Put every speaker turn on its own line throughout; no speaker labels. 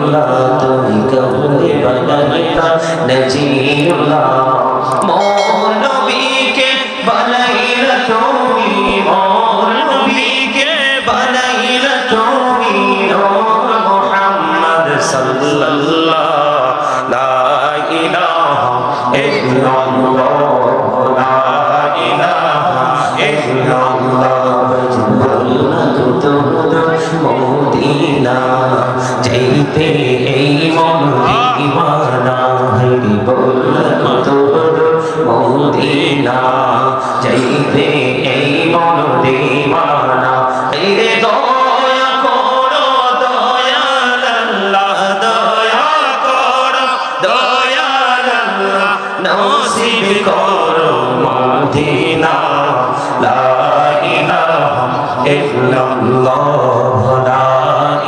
কালিমুল্লাহ তুমি কাউরে বানাইলা নজিরুল্লাহ মোর নবীকে বানাইলা তুমি মোর নবীকে বানাইলা তুমি নূর মুহাম্মদ সাল্লাল্লাহ লা ইলাহা ইল্লাল্লাহ লা ইলাহা ইল্লাল্লাহ মদিনা যাইতে এই মন দিওয়ানা হরি বল তোর মদিনা যাইতে এই মন দিওয়ানা রে দয়া করো দয়াল আল্লাহ দয়া করো দয়াল আল্লাহ নসিব করো মদিনা লা ইলাহা ইল্লাল্লাহ লা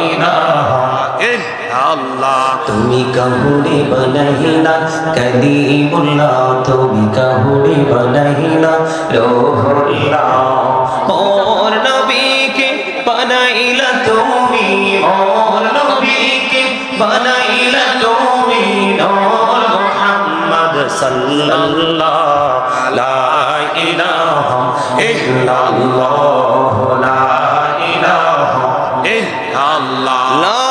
ইলাহা ইল্লাল্লাহ তুমি কাহুরে বানাইলা কালিমুল্লাহ তুমি কাহুরে বানাইলা রূহুল্লাহ মোর নবীকে বানাইলা তুমি মোর নবীকে বানাইলা তুমি নূর মুহাম্মদ সাল্লাল্লাহ লা ইলাহা ইল্লাল্লাহ লা ইলাহা ইল্লাল্লাহ লা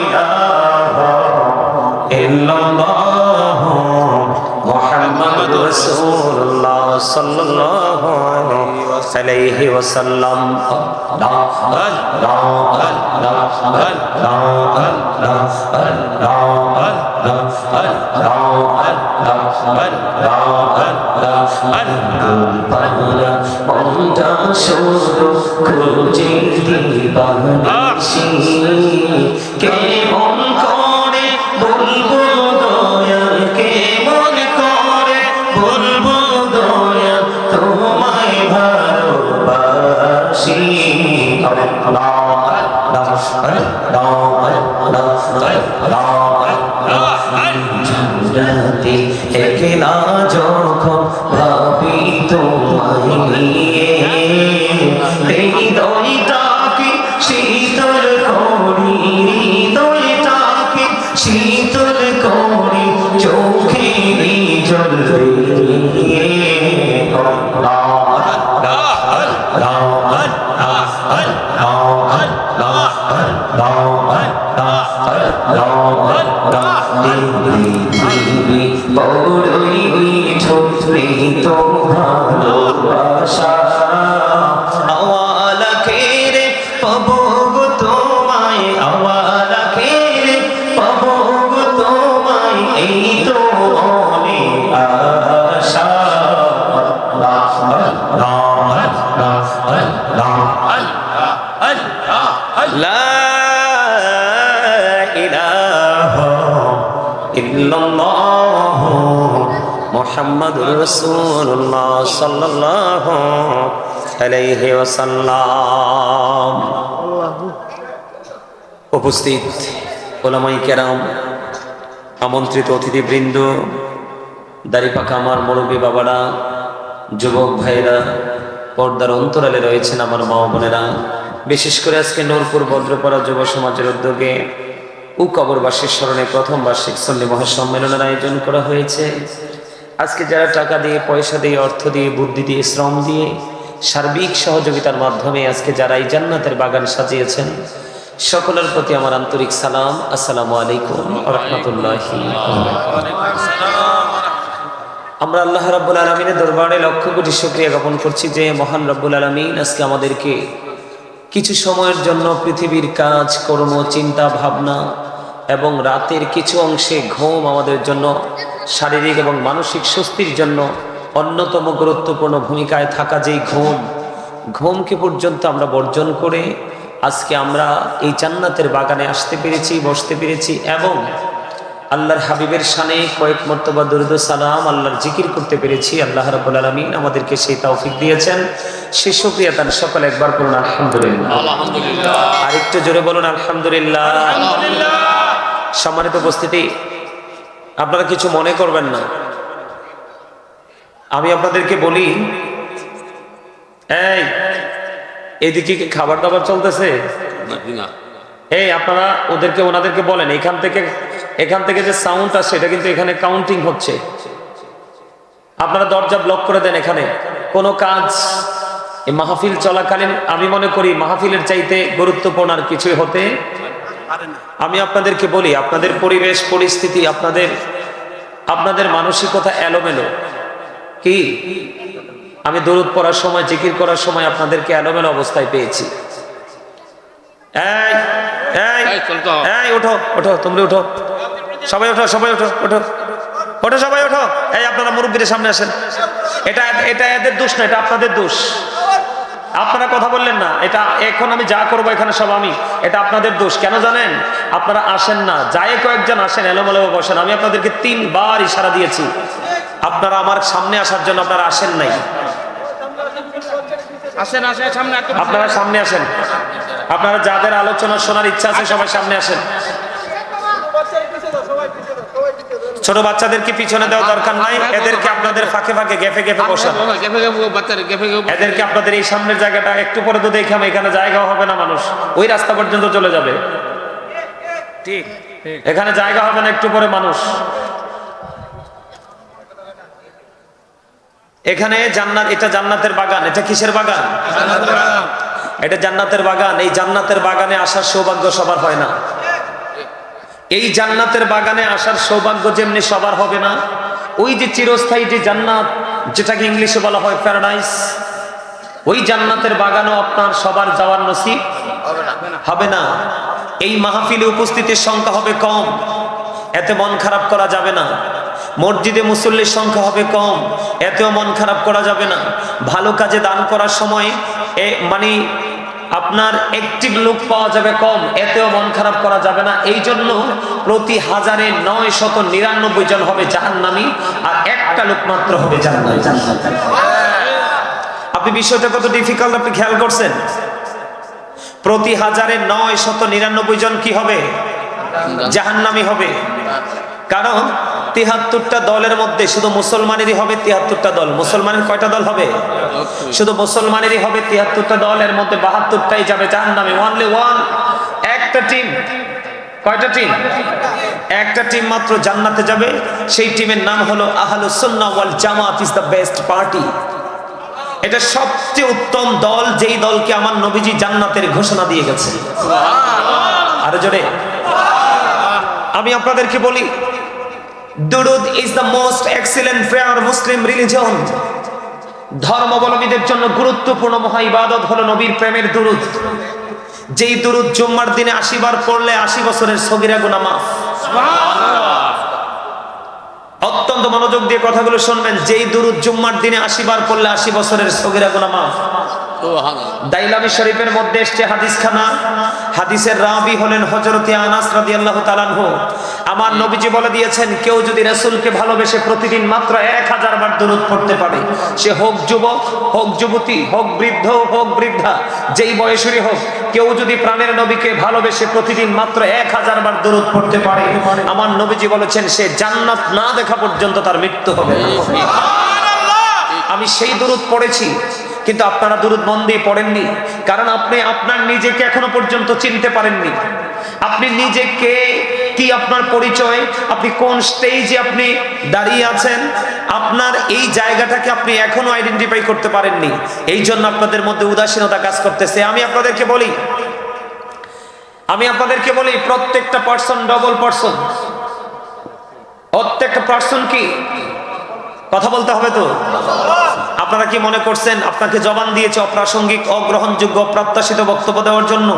ইলাহা ইল্লাল্লাহ মুহাম্মাদুর রাসূলুল্লাহ সাল্লাল্লাহু আলাইহি ওয়াসাল্লাম লা মনটা শুধু খুঁজে দিবানিশি কেমন করে বলবো দয়াল কেমন করে বলবো দয়াল তোমায় ভালোবাসি রাতে একলা যখন ভাবি তোমায় নিয়ে হৃদয়টাকে শীতল করি হৃদয়টাকে শীতল করি চোখের জল দিয়ে বড়ই মিঠে তো ভালোবাসা আওয়ালা খেরে পাবো গো তোমায় আওয়ালা খেরে পাবো গো তোমায় এই তো মনে আশা লা ইলাহা ইল্লাল্লাহ মুহাম্মাদুর রাসূলুল্লাহ সাল্লাল্লাহু আলাইহি ওয়াসাল্লাম। উপস্থিত ওলামায়ে কেরাম, আমন্ত্রিত অতিথিবৃন্দ, দাড়িপাকা আমার মুরব্বী বাবারা, যুবক ভাইরা, পর্দার অন্তরালে রয়েছেন আমার মা বোনেরা, বিশেষ করে আজকে নূরপুর বদ্রপাড়া যুব সমাজের উদ্যোগে কবরবাসীর স্মরণে প্রথম বার্ষিক সুন্নি মহাসম্মেলনের আয়োজন করা হয়েছে। আজকে যারা টাকা দিয়ে, পয়সা দিয়ে, অর্থ দিয়ে, বুদ্ধি দিয়ে, শ্রম দিয়ে, সার্বিক সহযোগিতার মাধ্যমে আজকে যারা এই জান্নাতের বাগান সাজিয়েছেন, সকলের প্রতি আমার আন্তরিক সালাম। আসসালামু আলাইকুম ওয়া রাহমাতুল্লাহি ওয়া বারাকাতুহু। আমরা আল্লাহ রাব্বুল আলামিনের দরবারে লক্ষ কোটি শুকরিয়া জ্ঞাপন করছি যে মহান রব্বুল আলামিন আজকে আমাদেরকে কিছু সময়ের জন্য পৃথিবীর কাজ কর্ম, চিন্তা ভাবনা এবং রাতের কিছু অংশে ঘুম আমাদের জন্য শারীরিক এবং মানসিক স্বস্তির জন্য অন্যতম গুরুত্বপূর্ণ ভূমিকায় থাকা যেই ঘুমকে পর্যন্ত আমরা বর্জন করে আজকে আমরা এই জান্নাতের বাগানে আসতে পেরেছি, বসতে পেরেছি এবং আল্লাহর হাবিবের শানে কয়েক মর্তবা দরুদ ও সালাম, আল্লাহর জিকির করতে পেরেছি। আল্লাহ রাব্বুল আলামিন আমাদেরকে সেই তৌফিক দিয়েছেন, সেই শুকরিয়া তার সকলে একবার বলুন আলহামদুলিল্লাহ। আলহামদুলিল্লাহ। আরেকটু জোরে বলুন আলহামদুলিল্লাহ। আলহামদুলিল্লাহ। সম্মানিত উপস্থিতি, আপনারা কিছু মনে করবেন না, আমি আপনাদেরকে বলি, এদিকে কি খাবার দাবার চলতেছে? এই আপনারা ওনাদেরকে বলেন এখান থেকে যে সাউন্ড আসছে এটা কিন্তু এখানে কাউন্টিং হচ্ছে। আপনারা দরজা ব্লক করে দেন। এখানে কোনো কাজ এই মাহফিল চলাকালীন আমি মনে করি মাহফিলের চাইতে গুরুত্বপূর্ণ আর কিছুই হতে। আমি আপনাদেরকে বলি, আপনাদের পরিবেশ পরিস্থিতি, আপনাদের মানসিকতা এলোমেলো। কি আমি দরুদ পড়ার সময়, জিকির করার সময় আপনাদেরকে এলোমেলো অবস্থায় পেয়েছি। ওঠো ওঠো, তোমরা ওঠো, সবাই ওঠো, সবাই ওঠো, ওঠো ওঠো, সবাই ওঠো। এই আপনারা মুরব্বীদের সামনে আসেন। এটা এদের দোষ না, এটা আপনাদের দোষ। আপনারা কথা বললেন না। এটা এখন আমি যা করবো এখানে সব আমি, এটা আপনাদের দোষ। কেন জানেন? আপনারা আসেন না, যায় কয়েকজন আসেন, এলোমেলো বসেন। আমি আপনাদেরকে 3 বার ইশারা দিয়েছি, আপনারা আমার সামনে আসার জন্য আপনারা আসেন নাই। আপনারা সামনে আসেন। আপনারা যাদের আলোচনা শোনার ইচ্ছা আছে সবাই সামনে আসেন। ছোট বাচ্চাদেরকে পিছনে দেওয়া দরকার নাই, এদেরকে আপনাদের ফাঁকে ফাঁকে গেফে গেফে বসান। এদেরকে আপনাদের এই সামনের জায়গাটা একটু পরে তো দেখলাম এখানে জায়গা হবে না, মানুষ ওই রাস্তা পর্যন্ত চলে যাবে। ঠিক, এখানে জায়গা হবে না, একটু পরে মানুষ। এখানে জান্নাত, এটা জান্নাতের বাগান। এটা কিসের বাগান? এটা জান্নাতের বাগান। এই জান্নাতের বাগানে আসার সৌভাগ্য সবার হয় না। এই জান্নাতের বাগানে আসার সৌভাগ্য যেমনি সবার হবে না, ওই যে চিরস্থায়ী যে জান্নাত, যেটাকে ইংলিশে বলা হয় প্যারাডাইস, ওই জান্নাতের বাগানও আপনার সবার যাওয়ার নসিব হবে না। এই মাহফিলে উপস্থিতির সংখ্যা হবে কম, এতে মন খারাপ করা যাবে না। মসজিদে মুসল্লির সংখ্যা হবে কম, এতেও মন খারাপ করা যাবে না। ভালো কাজে দান করার সময় মানে আপনার অ্যাক্টিভ লোক পাওয়া যাবে কম, এতেও মন খারাপ করা যাবে না। এই জন্য প্রতি 1099 জন হবে জাহান্নামী, আর একটা লোক মাত্র হবে জান্নাতি। আপনি বিষয়টা কত ডিফিকাল্ট আপনি খেয়াল করছেন? প্রতি 1099 জন কি হবে? জাহান্নামী হবে। কারণ 73টা দলের মধ্যে শুধু মুসলমানেরই হবে 73টা দল। মুসলমানের কয়টা দল হবে? শুধু মুসলমানেরই হবে 73টা দল। এর মধ্যে 72টাই যাবে জাহান্নামে। ওয়ানলি ওয়ান, একটা টিম। কয়টা টিম? একটা টিম মাত্র জান্নাতে যাবে। সেই টিমের নাম হলো আহলুস সুন্নাহ ওয়াল জামাত ইজ দ্য বেস্ট পার্টি। এটা সবচেয়ে উত্তম দল, যেই দলকে আমার নবীজি জান্নাতের ঘোষণা দিয়ে গেছে। আরো জোরে। আমি আপনাদেরকে বলি, দুরুদ is the most excellent prayer Muslim religion. ধর্মাবলম্বীদের জন্য গুরুত্বপূর্ণ মহা ইবাদত হলো নবীর প্রেমের দুরুদ। যেই দুরুদ জুম্মার দিনে 80 বার পড়লে 80 বছরের সগীরা গুনাহ মাফ। অত্যন্ত মনোযোগ দিয়ে কথাগুলো শুনবেন। যেই দুরুদ জুম্মার দিনে 80 বার পড়লে 80 বছরের সগীরা গুনাহ মাফ। দাইলামি শরীফের মধ্যে এসেছে হাদিসখানা। হাদিসের রাবি হলেন হযরত আনাস রাদিয়াল্লাহু তাআলা আনহু। আমার নবীজি বলে দিয়েছেন, কেউ যদি রাসূলকে ভালোবেসে প্রতিদিন মাত্র 1000 বার দুরূদ পড়তে পারে, সে হোক যুবক, হোক যুবতী, হোক বৃদ্ধ, হোক বৃদ্ধা, যেই বয়সেরই হোক, কেউ যদি প্রাণের নবীকে ভালোবেসে প্রতিদিন মাত্র 1000 বার দুরূদ পড়তে পারে, আমার নবীজি বলেছেন সে জান্নাত না দেখা পর্যন্ত তার মৃত্যু হবে না। আমি সেই দুরূদ পড়েছি, কিন্তু আপনারা দুরূদ মন দিয়ে পড়েননি, কারণ আপনি আপনার নিজেকে এখনো পর্যন্ত চিনতে পারেননি। আপনি নিজেকে কি, আপনার পরিচয়, আপনি কোন স্টেজে আপনি দাঁড়িয়ে আছেন, আপনার এই জায়গাটাকে আপনি এখনো আইডেন্টিফাই করতে পারেননি। এই জন্য আপনাদের মধ্যে উদাসীনতা কাজ করতেছে। আমি আপনাদেরকে বলি প্রত্যেকটা পার্সন ডবল পার্সন। প্রত্যেকটা পার্সন কি, কথা বলতে হবে তো। আপনারা কি মনে করছেন আপনাকে জবান দিয়েছে অপ্রাসঙ্গিক, অগ্রহণযোগ্য, অপ্রত্যাশিত বক্তব্য দেওয়ার জন্য,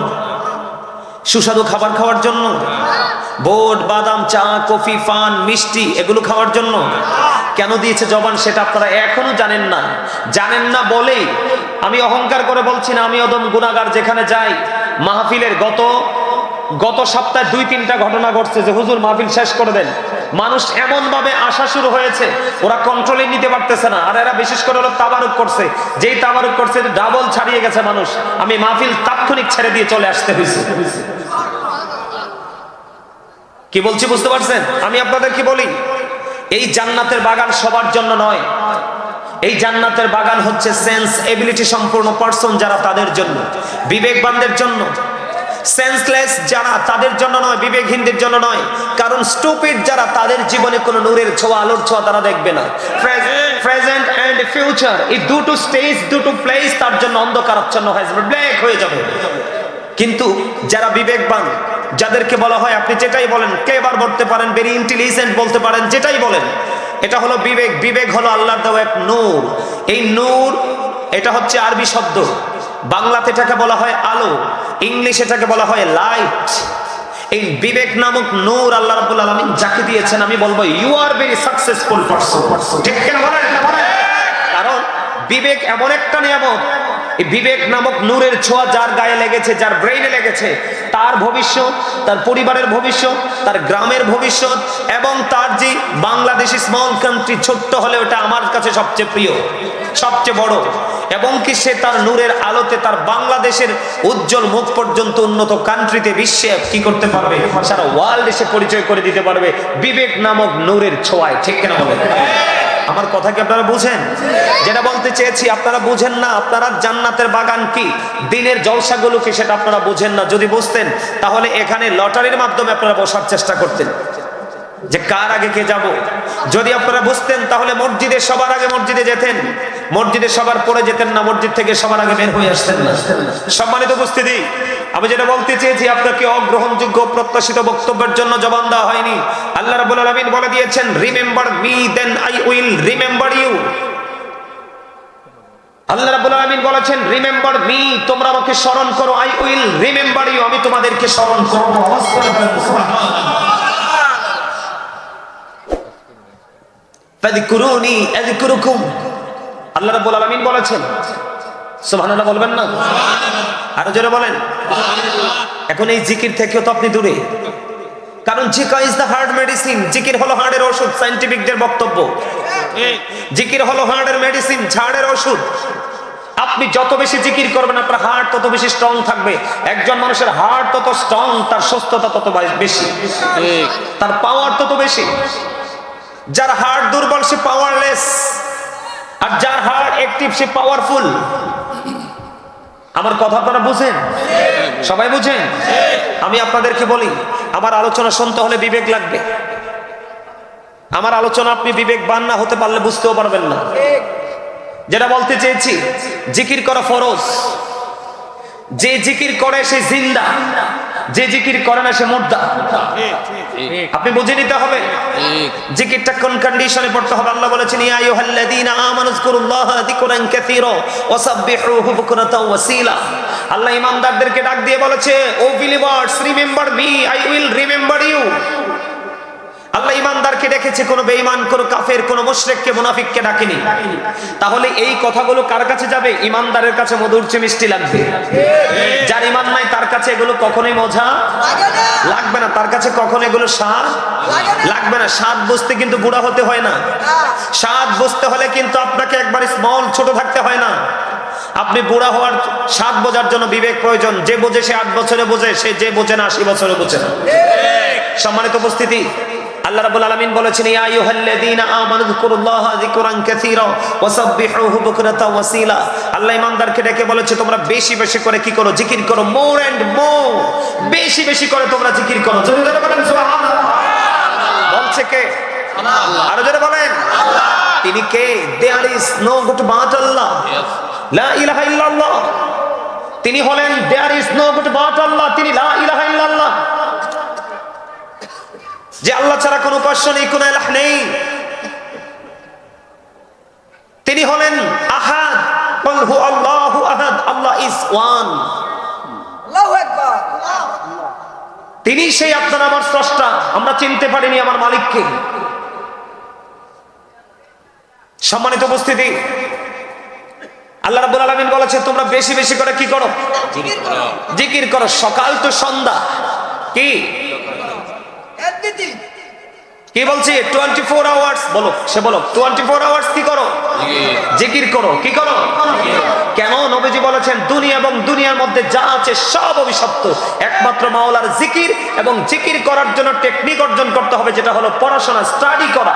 সুস্বাদু খাবার খাওয়ার জন্য, বোট, বাদাম, চা, কফি, পান, মিষ্টি এগুলো খাওয়ার জন্য? কেন দিয়েছে জবান সেটা আপনারা এখনো জানেন না। জানেন না বলেই আমি অহংকার করে বলছি না, আমি অদম গুনাহগার। যেখানে যাই মাহফিলের গত সপ্তাহে 2-3টা ঘটনা ঘটছে যে হুজুর মাহফিল শেষ করে দেন। মানুষ এমন ভাবে আসা শুরু হয়েছে, ওরা কন্ট্রোলে নিতে পারতেছে না। আর এরা বিশেষ করে হলো তাবারুক করছে, যেই তাবারুক করছে ডাবল ছাড়িয়ে গেছে মানুষ। আমি মাহফিল তাৎক্ষণিক ছেড়ে দিয়ে চলে আসতে হয়েছে। কি বলছি বুঝতে পারছেন? আমি আপনাদের কি বলি, এই জান্নাতের বাগান সবার জন্য নয়। এই জান্নাতের বাগান হচ্ছে সেন্স এবিলিটি সম্পূর্ণ পার্সন যারা, তাদের জন্য, বিবেকবানদের জন্য। সেন্সলেস যারা তাদের জন্য নয়, বিবেকহীনদের জন্য নয়, কারণ স্টুপিড যারা তাদের জীবনে কোনো নূরের ছোঁয়া, আলোর ছোঁয়া তারা দেখবে না। প্রেজেন্ট এন্ড ফিউচার এই দুটো স্টেজ, দুটো প্লেস তার জন্য অন্ধকারাচ্ছন্ন হয়ে যাবে, ব্ল্যাক হয়ে যাবে। কিন্তু যারা বিবেকবান, যাদেরকে বলা হয় আপনি যেটাই বলেন ক্লেভার বলতে পারেন, ভেরি ইন্টেলিজেন্ট বলতে পারেন, যেটাই বলেন, এটা হলো বিবেক। বিবেক হলো আল্লাহর দেওয়া এক নূর। এই নূর এটা হচ্ছে আরবি শব্দ, বাংলাতে এটাকে বলা হয় আলো, ইংলিশে এটাকে বলা হয় লাইট। এই বিবেক নামক নূর আল্লাহ রাব্বুল আলামিন যাকে দিয়েছেন, আমি বলবো you are very successful person. ঠিক কিনা বলেন? কারণ বিবেক এমন একটা নিয়ামত, এই বিবেক নামক নূরের ছোঁয়া যার গায়ে লেগেছে, যার ব্রেইনে লেগেছে, তার ভবিষ্যৎ, তার পরিবারের ভবিষ্যৎ, তার গ্রামের ভবিষ্যৎ এবং তার যে বাংলাদেশি স্মল কান্ট্রি, ছোট্ট হলে ওটা আমার কাছে সবচেয়ে প্রিয়, সবচেয়ে বড়, এবং কি সে তার নূরের আলোতে তার বাংলাদেশের উজ্জ্বল মুখ পর্যন্ত উন্নত কান্ট্রিতে, বিশ্বে কি করতে পারবে, সারা ওয়ার্ল্ড এসে পরিচয় করে দিতে পারবে বিবেক নামক নূরের ছোঁয়ায়। ঠিক কেন বলেন? আমার কথা কি আপনারা বুঝেন? যেটা বলতে চেয়েছি আপনারা বুঝেন না। আপনারা জান্নাতের বাগান কি, দিনের জলসাগুলো কি, সেটা আপনারা বুঝেন না। যদি বুঝতেন তাহলে এখানে লটারির মাধ্যমে আপনারা বসার চেষ্টা করতেন যে কার আগে কে যাব। যদি আপনারা বুঝতেন তাহলে মসজিদে সবার আগে মসজিদে যেতেন, মসজিদে সবার পরে যেতেন না, মসজিদ থেকে সবার আগে বের হয়ে আসতেন না। সম্মানিত উপস্থিতি, আমি যেটা বলতে চেয়েছি, আপনাকে অগ্রহণযোগ্য প্রত্যাশিত বক্তব্যের জন্য জবান দেওয়া হয়নি। আল্লাহ রাব্বুল আলামিন বলে দিয়েছেন, remember me then I will remember you. আল্লাহ রাব্বুল আলামিন বলেছেন, রিমেম্বার মি, তোমরা আমাকে স্মরণ করো, আই উইল রিমেম্বার ইউ, আমি তোমাদেরকে স্মরণ করব। ফাযকুরুনি আযকুরুকুম, আল্লাহ রাব্বুল আলামিন বলেছেন। সুবহানাল্লাহ বলবেন না? আরো জোরে বলেন। এখন এই জিকির থেকেও তো আপনি দূরে, কারণ জিকির ইজ দ্য হার্ট মেডিসিন। জিকির হলো হার্টের ওষুধ, সায়েন্টিফিকদের বক্তব্য। জিকির হলো হার্টের মেডিসিন, ঝাড়ের ওষুধ। আপনি যত বেশি জিকির করবেন আপনার হার্ট তত বেশি স্ট্রং থাকবে। একজন মানুষের হার্ট তত স্ট্রং, তার সুস্থতা তত বেশি, তার পাওয়ার তত বেশি। যার হার্ট দুর্বল সে পাওয়ারলেস, আর যার হার্ট অ্যাক্টিভ সে পাওয়ারফুল। আমার কথা আপনারা বুঝেন? সবাই বুঝেন? আমি আপনাদেরকে বলি, আমার আলোচনা শুনতে হলে বিবেক লাগবে। আমার আলোচনা আপনি বিবেকবান না হতে পারলে বুঝতেও পারবেন না। যেটা বলতে চেয়েছি, জিকির করা ফরজ। যে জিকির করে সে জিন্দা, যে জিকির করে না সে মুর্দা। আপনি বুঝে নিতে হবে জিকিরটা কোন কন্ডিশনে পড়তে হবে। আল্লাহ বলেছেন, ইয়া আইয়ুহাল্লাযীনা আমানু যকুরুল্লাহা যিকরান কাসীরা ওয়া সাব্বিহুহু বুকরাতাও ওয়া আসীলা। আল্লাহ ঈমানদারদেরকে ডাক দিয়ে বলেছে, O believers, remember me, I will remember you. আল্লাহ ঈমানদারকে ডেকেছে, কোনো বেঈমান, কোনো কাফের, কোনো মুশরিককে, মুনাফিককে ডাকেনি। তাহলে এই কথাগুলো কার কাছে যাবে? ঈমানদারের কাছে মধুর চেয়ে মিষ্টি লাগবে। যার ঈমান নাই তার কাছে এগুলো কখনোই মজা লাগবে না, তার কাছে কখনো এগুলো স্বাদ লাগবে না। স্বাদ বুঝতে কিন্তু বুড়া হতে হয় না, স্বাদ বুঝতে হলে কিন্তু আপনাকে একবার স্মল, ছোট থাকতে হয় না। আপনি বুড়া হওয়ার স্বাদ বোঝার জন্য বিবেক প্রয়োজন। যে বোঝে সে 8 বছরে বোঝে, সে যে বোঝে না 80 বছরে বোঝে না। সম্মানিত উপস্থিতি, আল্লাহ রাব্বুল আলামিন বলেছেন, ইয়া আইয়ুহাল্লাযীনা আমানু যকুরুল্লাহা যিকরান কাসীরা ওয়া সাব্বিহুহু বুকরাতাও ওয়া আসীলা। আল্লাহ ঈমানদারকে ডেকে বলেছে, তোমরা বেশি বেশি করে কি করো? জিকির করো। মোর এন্ড মোর, বেশি বেশি করে তোমরা জিকির করো। জোরে জোরে বলেন সুবহানাল্লাহ। বলছে কে? আল্লাহ। আরো জোরে বলেন আল্লাহ। তিনি কে? There is no god but আল্লাহ, লা ইলাহা ইল্লাল্লাহ। তিনি হলেন there is no god but আল্লাহ, তিনি লা ইলাহা ইল্লাল্লাহ। যে আল্লাহ ছাড়া কোনো উপাস্য নেই, কোনো ইলাহ নেই। তিনি হলেন আহাদ, কুল হু আল্লাহু আহাদ, আল্লাহ ইজ ওয়ান। আল্লাহু আকবার। তিনি সেই আপনার আমার স্রষ্টা। আমরা চিনতে পারিনি আমার মালিককে। সম্মানিত উপস্থিতি, আল্লাহ রাব্বুল আলামিন বলেছে, তোমরা বেশি বেশি করে কি করো? জিকির করো। সকাল তো সন্ধ্যা কি কি বলছি? 24 আওয়ার্স বলো, সে বলো 24 আওয়ার্স কি করো? জিকির করো। কি করো? কেন? নবীজি বলেছেন, দুনিয়া এবং দুনিয়ার মধ্যে যা আছে সব অভিশপ্ত, একমাত্র মাওলার জিকির, এবং জিকির করার জন্য টেকনিক অর্জন করতে হবে, যেটা হলো পড়াশোনা, স্টাডি করা।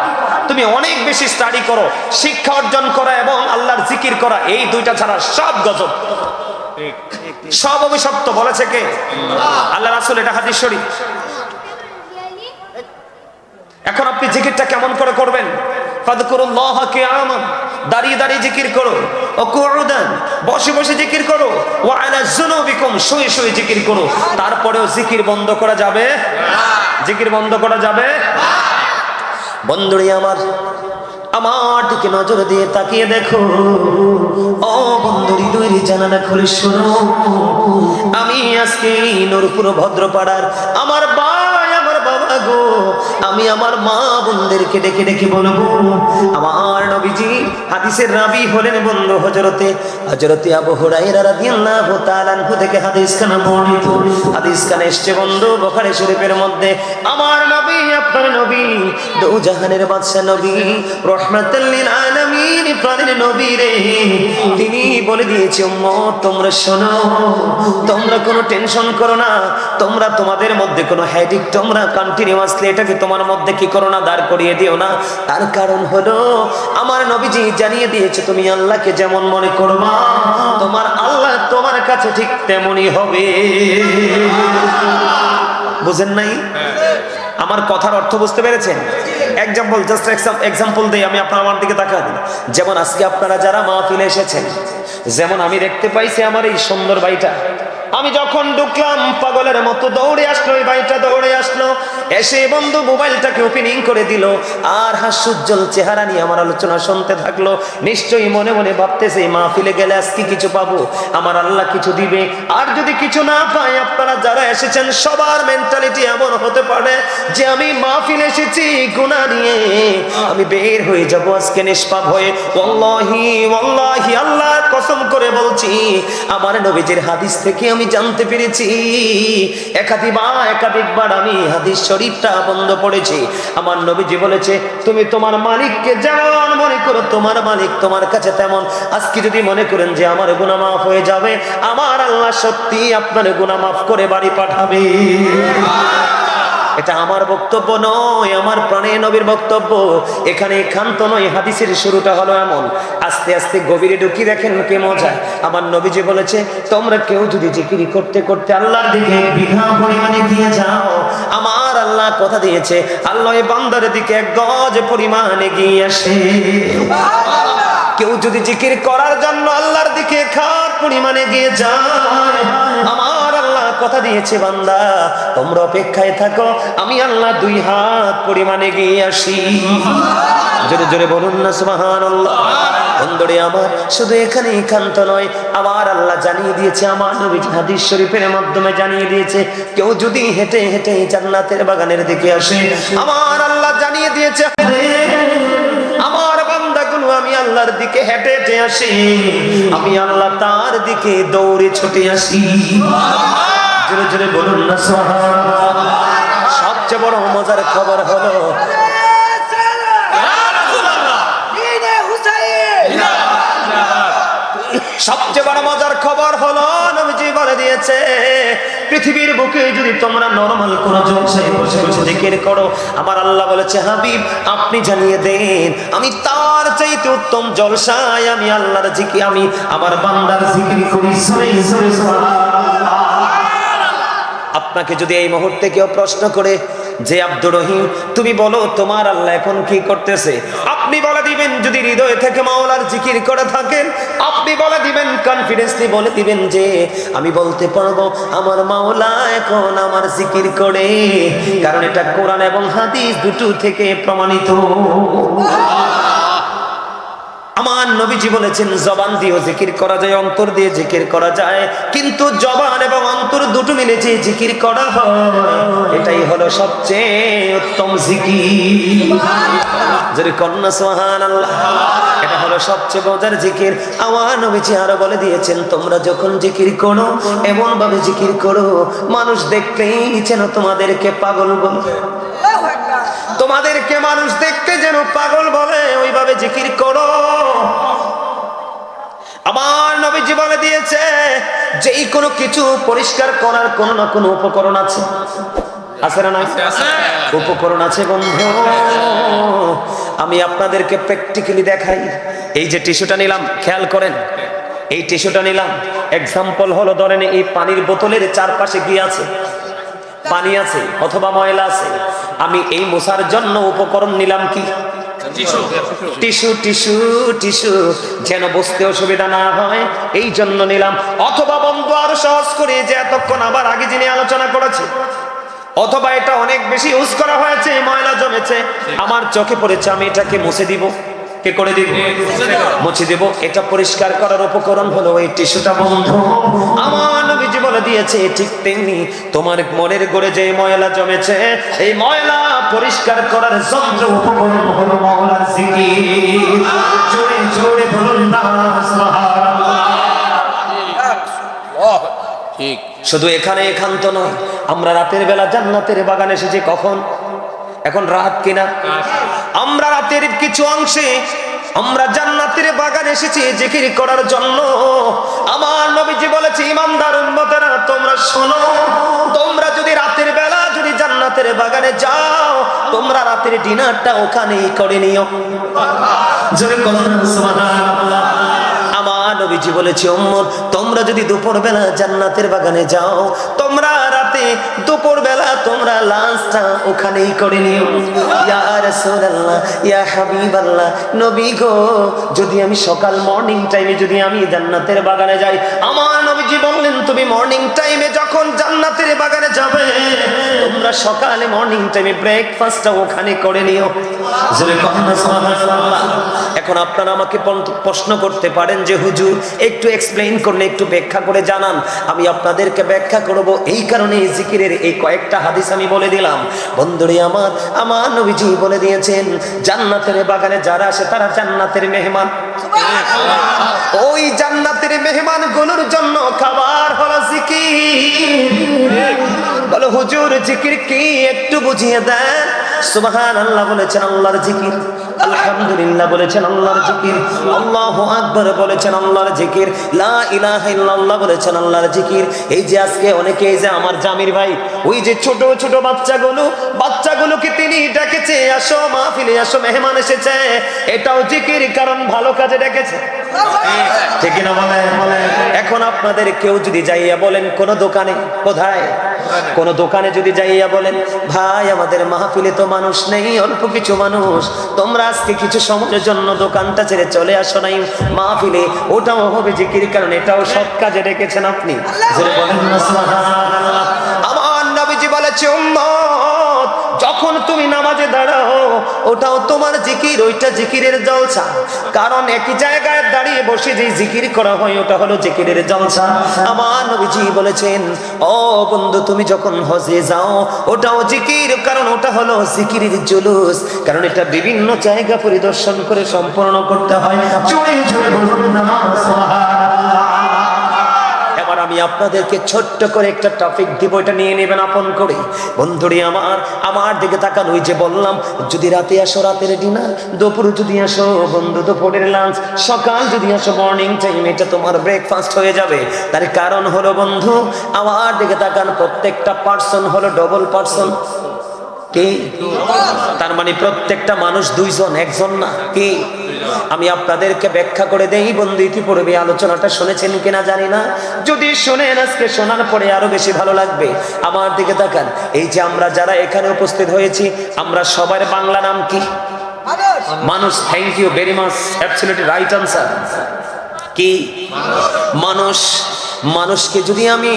তুমি অনেক বেশি স্টাডি করো, শিক্ষা অর্জন করা এবং আল্লাহর জিকির করা, এই দুইটা ছাড়া সব গজব। সব অভিশপ্ত বলেছে কে? আল্লাহ রাসূল, এটা হাদিস শরীফ। এখন আপনি জিকিরটা কেমন করে করবেন? ফাযকুরুল্লাহ কিয়ামান, দাঁড়িয়ে দাঁড়িয়ে জিকির করো, ও কুউদান, বসে বসে জিকির করো, ওয়া আলা যুনুবিকুম, শুয়ে শুয়ে জিকির করো। তারপরেও জিকির বন্ধ করা যাবে না। জিকির বন্ধ করা যাবে না। বন্ধুরে আমার দিকে নজর দিয়ে তাকিয়ে দেখো। ও বন্ধু, হৃদয়ের জানালা খুলে শোনো। আমি আজকে নূরপুর ভদ্রপাড়ার আমার ভাই, আমার বাবা গো, আমি আমার মা বোনদেরকে ডেকে ডেকে বলবো, আমার নবীজি হাদিসের রাবি হলেন বন্ধু হযরতে আবু হুরায়রা রাদিয়াল্লাহু তাআলা আনহু থেকে হাদিস খানা বর্ণিত। হাদিস খানা এসেছে বন্ধু বুখারী শরীফের মধ্যে। আমার নবী, আপনার নবী, দো জাহানের বাদশা নবী, রহমাতুল লিল আলামিন, প্রাণের নবী রে, তিনি বলে দিয়েছে, উম্মত তোমরা শোনো, তোমরা কোনো টেনশন করো না, তোমরা তোমাদের মধ্যে কোনো হেডেক তোমরা কন্টিনিউয়াসলি এটাকে তোমার মধ্যে কি করো না, দাঁড় করিয়ে দিও না। তার কারণ হলো আমার নবীজি জানিয়ে দিয়েছে, তুমি আল্লাহকে যেমন মনে করবা, তোমার আল্লাহ তোমার কাছে ঠিক তেমনই হবে। বুঝেন নাই? আমার কথার অর্থ বুঝতে পেরেছেন? এক্সাম্পল, জাস্ট এক্সাম্পল দেই আমি, আপনারা আমার দিকে তাকান। যেমন আজকে আপনারা যারা মাহফিলে এসেছেন, যেমন আমি দেখতে পাইছি আমার এই সুন্দর বাড়িটা, আমি যখন ঢুকলাম পাগলের মতো দৌড়ে আসলো, এই ভাইটা দৌড়ে আসলো, এসে বন্ধু মোবাইলটাকে ওপেনিং করে দিল, আর হাস্যোজ্জ্বল চেহারা নিয়ে আমার আলোচনা শুনতে থাকলো। নিশ্চয়ই মনে মনে ভাবতেছে, এই মাহফিলে গেলে আজকে কিছু পাবো, আমার আল্লাহ কিছু দিবে। আর যদি কিছু না পাই, আপনারা যারা এসেছেন সবার মেন্টালিটি এমন হতে পারে যে আমি মাহফিলে এসেছি গুনাহ নিয়ে, আমি বের হয়ে যাব আজকে নিষ্পাপ হয়ে। ওয়াল্লাহি ওয়াল্লাহি, আল্লাহর কসম করে বলছি, আমার নবীজির হাদিস থেকে আমি জানতে পেরেছি, একাধিকবার আমি হাদিস শরীফটা বন্ধ পড়েছি। আমার নবীজি বলেছে, তুমি তোমার মালিককে যেমন মনে করো, তোমার মালিক তোমার কাছে তেমন। আজকে যদি মনে করেন যে আমার গুনাহ মাফ হয়ে যাবে, আমার আল্লাহ সত্যি আপনার গুনাহ মাফ করে বাড়ি পাঠাবে। এটা আমার বক্তব্য নয়, আমার প্রাণের নবীর বক্তব্য। এখানে ক্ষান্ত নয়, হাদিসের শুরুটা হলো এমন। আস্তে আস্তে গভীরে ঢুকি দেখেন কে মজা। আমার নবীজি বলেছে, তোমরা কেউ যদি জিকির করতে করতে আল্লাহর দিকে বিঘা পরিমাণে দিয়ে যাও, আমার আল্লাহ কথা দিয়েছে, আল্লাহ বান্দার দিকে এক গজ পরিমাণে এগিয়ে আসে। কেউ যদি জিকির করার জন্য আল্লাহর দিকে খাট পরিমাণে এগিয়ে যায়, আমার আল্লাহ কথা দিয়েছে, বান্দা তোমরা অপেক্ষায় থাকো, আমি আল্লাহ 2 হাত পরিমাণে এগিয়ে আসি। জোরে জোরে বলুন না সুবহানাল্লাহ। বন্ধুরে আমার, শুধু এখানে ক্ষান্ত নয়, আমার আল্লাহ জানিয়ে দিয়েছে, আমার নবী হাদিস শরীফের মাধ্যমে জানিয়ে দিয়েছে, কেউ যদি হেঁটে হেঁটে জান্নাতের বাগানের দিকে আসে, আমার আল্লাহ জানিয়ে দিয়েছে, আমার বান্দাগুলো আমি আল্লাহর দিকে হেঁটে হেঁটে আসি, আমি আল্লাহ তার দিকে দৌড়ে ছুটে আসি। জোরে জোরে বলুন না সুবহানাল্লাহ। সবচেয়ে বড় মজার খবর হলো, সবচেয়ে বড় মজার খবর হলো, নবীজি বলে দিয়েছে, পৃথিবীর বুকে যদি তোমরা নরমাল কোন জলসায় বসে বসে জিকির করো, আমার আল্লাহ বলেছে, হাবিব আপনি জানিয়ে দেন, আমি তার চাইতে উত্তম জলসায় আমি আল্লাহর জিকির, আমি আমার বান্দার জিকির করি। আপনাকে যদি এই মুহূর্তে কেউ প্রশ্ন করে যে আব্দুর রহিম, তুমি বলো তোমার আল্লাহ এখন কি করতেছে, আপনি বলে দিবেন, যদি হৃদয় থেকে মাওলার জিকির করে থাকেন, আপনি বলে দিবেন, কনফিডেন্সলি বলে দিবেন যে আমি বলতে পারবো আমার মাওলা এখন আমার জিকির করে, কারণ এটা কোরআন এবং হাদিস দুটো থেকে প্রমাণিত। আমার নবীজি বলেছেন, জবান দিয়েও জিকির করা যায়, অন্তর দিয়ে জিকির করা যায়, কিন্তু জবান এবং অন্তর দুটো মিলে যে জিকির করা হয়, এটাই হলো সবচেয়ে উত্তম জিকির। যদি কন্যা সুবহানাল্লাহ, এটা হলো সবচেয়ে মজার জিকির। আমার নবীজি আরো বলে দিয়েছেন, তোমরা যখন জিকির করো এমন ভাবে জিকির করো, মানুষ দেখলেই যেন তোমাদেরকে পাগল বলে, তোমাদেরকে মানুষ দেখতে যেন পাগল বলে, ওইভাবে জিকির করো। আমার নবীজি বলে দিয়েছে, যেই কোনো কিছু পরিষ্কার করার কোনো না কোনো উপকরণ আছে, আছে না নাই? উপকরণ আছে বন্ধু। আমি আপনাদেরকে প্র্যাকটিক্যালি দেখাই। এই যে টিস্যুটা নিলাম, খেয়াল করেন, এই টিস্যুটা নিলাম, এক্সাম্পল হলো ধরেন এই পানির বোতলের চারপাশে কি আছে, পানি আছে অথবা ময়লা আছে, আমি এই মোছার জন্য উপকরণ নিলাম কি, টিস্যু টিস্যু টিস্যু, যেন বুঝতে অসুবিধা না হয় এই জন্য নিলাম। অথবা বন্ধু আরো সহজ করে, যে এতক্ষণ আবার আগে যিনি আলোচনা করেছে, অথবা এটা অনেক বেশি ইউজ করা হয়েছে, ময়লা জমেছে, আমার চোখে পড়েছে, আমি এটাকে মুছে দিব, কে করে দিব, মুছে দিব। এটা পরিষ্কার করার উপকরণ হলো এই টিস্যুটা বন্ধু। আমার নবীজি বলে দিয়েছে ঠিক তেমনি তোমার মনের গড়ে যে ময়লা জমেছে, এই ময়লা পরিষ্কার করার যন্ত্র উপকরণ হলো মাওলার জিকির। জোরে জোরে বলুন না সুবহানাল্লাহ। ঠিক, শুধু এখানে একান্ত নয়, আমরা রাতের বেলা জান্নাতের বাগানে এসেছি কখন, এখন রাত কিনা, আমরা রাতের কিছু অংশে আমরা জান্নাতের বাগানে এসেছি জিকির করার জন্য। আমার নবীজি বলেছে ইমানদার উম্মতেরা তোমরা শোনো, তোমরা যদি রাতের বেলা যদি জান্নাতের বাগানে যাও, তোমরা রাতের ডিনারটা ওখানেই করে নিও। জোরে বলুন সুবহানাল্লাহ। আমার নবীজি বলেছে উম্মত তোমরা যদি দুপুর বেলা জান্নাতের বাগানে যাও, তোমরা রাতে দুপুর বেলা তোমরা লাঞ্চটা ওখানেই করে নিও। ইয়া রাসূলুল্লাহ ইয়া হাবিবাল্লাহ, নবী গো যদি আমি সকাল মর্নিং টাইমে যদি আমি জান্নাতের বাগানে যাই, আমার নবীজি বললেন তুমি মর্নিং টাইমে যখন জান্নাতের বাগানে যাবে, তোমরা সকালে মর্নিং টাইমে ব্রেকফাস্টটা ওখানে করে নিও। জোরে বলুন সুবহানাল্লাহ। এখন আপনারা আমাকে প্রশ্ন করতে পারেন যে হুজুর একটু এক্সপ্লেইন করলে, একটু ব্যাখ্যা করে জানান। আমি আপনাদেরকে ব্যাখ্যা করব, এই কারণে এই জিকিরের এই কয়েকটা হাদিস আমি বলে দিলাম। বন্ধুরে আমার, আমার নবীজি বলে দিয়েছেন জান্নাতের বাগানে যারা আসে তারা জান্নাতের মেহমান। ওই জান্নাতের মেহমান গুলোর জন্য খাবার হলো জিকির। বলো হুজুর জিকির কি একটু বুঝিয়ে দেন। সুবহানাল্লাহ বলেছেন আল্লাহর জিকির, আলহামদুলিল্লাহ বলেছেন আল্লাহর জিকির, আল্লাহু আকবার বলেছেন আল্লাহর জিকির, লা ইলাহা ইল্লাল্লাহ বলেছেন আল্লাহর জিকির। এই যে আজকে অনেকে, এই যে আমার জামির ভাই, ওই যে ছোট ছোট বাচ্চাগুলোকে তিনি ডেকেছে, আসো মাহফিলে আসো, মেহমান এসেছে, এটাও জিকির, কারণ ভালো কাজে ডেকেছে, ঠিক না বলেন? এখন আপনাদের কেউ যদি যাইয়া বলেন কোন দোকানে, কোথায় কোন দোকানে যদি যাইয়া বলেন ভাই আমাদের মাহফিলে তো মানুষ নেই, অল্প কিছু মানুষ, তোমরা আজকে কিছু সময়ের জন্য দোকানটা ছেড়ে চলে আসো নাই মাহফিলে, ওটাও হবে জিকির, কারণ এটাও সৎ কাজে ডেকেছেন আপনি। আমার নবীজি বলেছে উম্মত যখন তুমি নামাজে দাঁড়াও ওটাও তোমার জিকির, ওইটা জিকিরের জলসা, কারণ একই জায়গায় দাঁড়িয়ে বসে যে জিকির করা হয় ওটা হলো জিকিরের জলসা। আমার নবীজি বলেছেন ও বন্ধু তুমি যখন হজে যাও ওটাও জিকির, কারণ ওটা হলো জিকিরের জুলুস, কারণ এটা বিভিন্ন জায়গা পরিদর্শন করে সম্পূর্ণ করতে হয়। জোরে জোরে বলুন না সুবহানাল্লাহ। এবার আমি আপনাদেরকে ছোট্ট করে একটা টপিক দিব, এটা নিয়ে নেবেন আপন করে। বন্ধুরি আমার দিকে তাকান, ওই যে বললাম যদি রাতে আসো রাতের ডিনার, দুপুর যদি আসো বন্ধু দুপুরের লাঞ্চ, সকাল যদি আসো মর্নিং টাইম, এটা তোমার ব্রেকফাস্ট হয়ে যাবে। তার কারণ হলো বন্ধু আমার দিকে তাকান, প্রত্যেকটা পার্সন হলো ডবল পার্সন। কি? তার মানে প্রত্যেকটা মানুষ দুইজন, একজন না। কি? আমি আপনাদেরকে ব্যাখ্যা করে দেই বন্ধু, ইতিপূর্বে আলোচনাটা শুনেছেন কিনা জানি না, যদি শুনেন আজকে শোনার পরে আরো বেশি ভালো লাগবে। আমার দিকে তাকান, এই যে আমরা যারা এখানে উপস্থিত হয়েছি, আমরা সবার বাংলা নাম কি? মানুষ। Thank you very much, absolutely right answer. কি? মানুষ। মানুষকে যদি আমি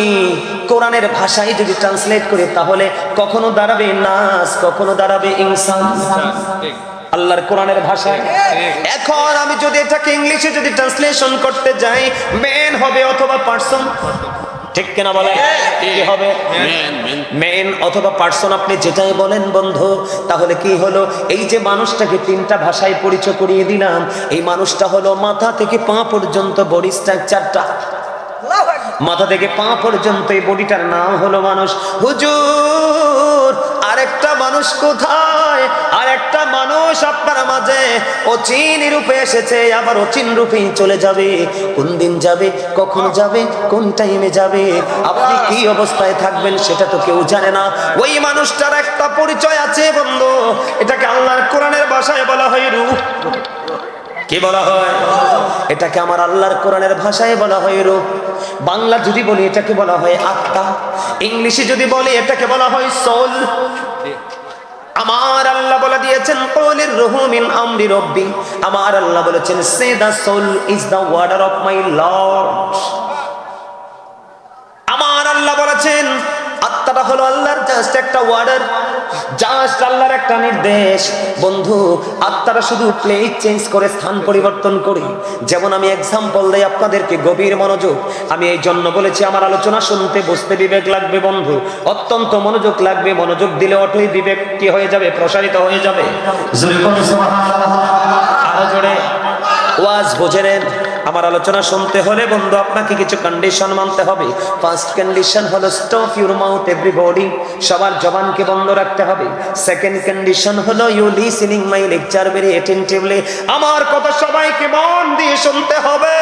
কোরআনের ভাষায় যদি ট্রান্সলেট করি তাহলে কখনো দাঁড়াবে নাস, কখনো দাঁড়াবে ইনসান, আল্লাহর কোরআনের ভাষায়। এখন আমি যদি এটাকে ইংলিশে যদি ট্রান্সলেশন করতে যাই, ম্যান হবে অথবা পারসন, ঠিক কিনা বলে? কি হবে? ম্যান অথবা পারসন, আপনি যেটাই বলেন বন্ধু। তাহলে কি হলো, এই যে মানুষটাকে তিনটা ভাষায় পরিচয় করিয়ে দিলাম, এই মানুষটা হলো মাথা থেকে পা পর্যন্ত বডি স্ট্রাকচারটা, মাথা থেকে পা পর্যন্ত এই বডিটার নাম হলো মানুষ। হুজুর আরেকটা মানুষ কোথায়? আরেকটা মানুষ আপনার মাঝে অচিন রূপে এসেছে, আবার অচিন রূপেই চলে যাবে। কোন দিন যাবে, কখন যাবে, কোন টাইমে যাবে, আপনি কি অবস্থায় থাকবেন সেটা তো কেউ জানে না। ওই মানুষটার একটা পরিচয় আছে বন্ধু, এটাকে আল্লাহর কোরআনের ভাষায় বলা হয় রূহ। কি বলা হয়? এটাকে আমার আল্লাহর কোরআনের ভাষায় বলা হয় রূহ। বাংলা যদি বলি এটাকে বলা হয় আত্মা, ইংলিশে যদি বলি এটাকে বলা হয় সোল। আমার আল্লাহ বলে দিয়েছেন কুলির রূহু মিন আমরি রাব্বি, আমার আল্লাহ বলেছেন say the soul is the order of my Lord. আমার আল্লাহ বলেছেন আত্মাটা হলো আল্লাহর জাস্ট একটা ওয়ার্ডার, জাস্ট আল্লাহর একটা নির্দেশ। বন্ধু, আত্মারা শুধু প্লেস চেঞ্জ করে, স্থান পরিবর্তন করে। যেমন আমি এক্সাম্পল দেই আপনাদেরকে, গভীর মনোযোগ। আমি এই জন্য বলেছি আমার আলোচনা শুনতে বুঝতে বিবেক লাগবে বন্ধু, অত্যন্ত মনোযোগ লাগবে। মনোযোগ দিলে অটোই বিবেক কি হয়ে যাবে? প্রসারিত হয়ে যাবে। আরো জোরে ওয়াজ বোঝেন। আমার আলোচনা শুনতে হলে বন্ধু আপনাকে কিছু কন্ডিশন মানতে হবে। ফার্স্ট কন্ডিশন হলো স্টপ ইউর মাউথ এভরিবডি, সবার জবানকে বন্ধ রাখতে হবে। সেকেন্ড কন্ডিশন হলো you listening my lecture very attentively, আমার কথা সবাইকে মন দিয়ে শুনতে হবে।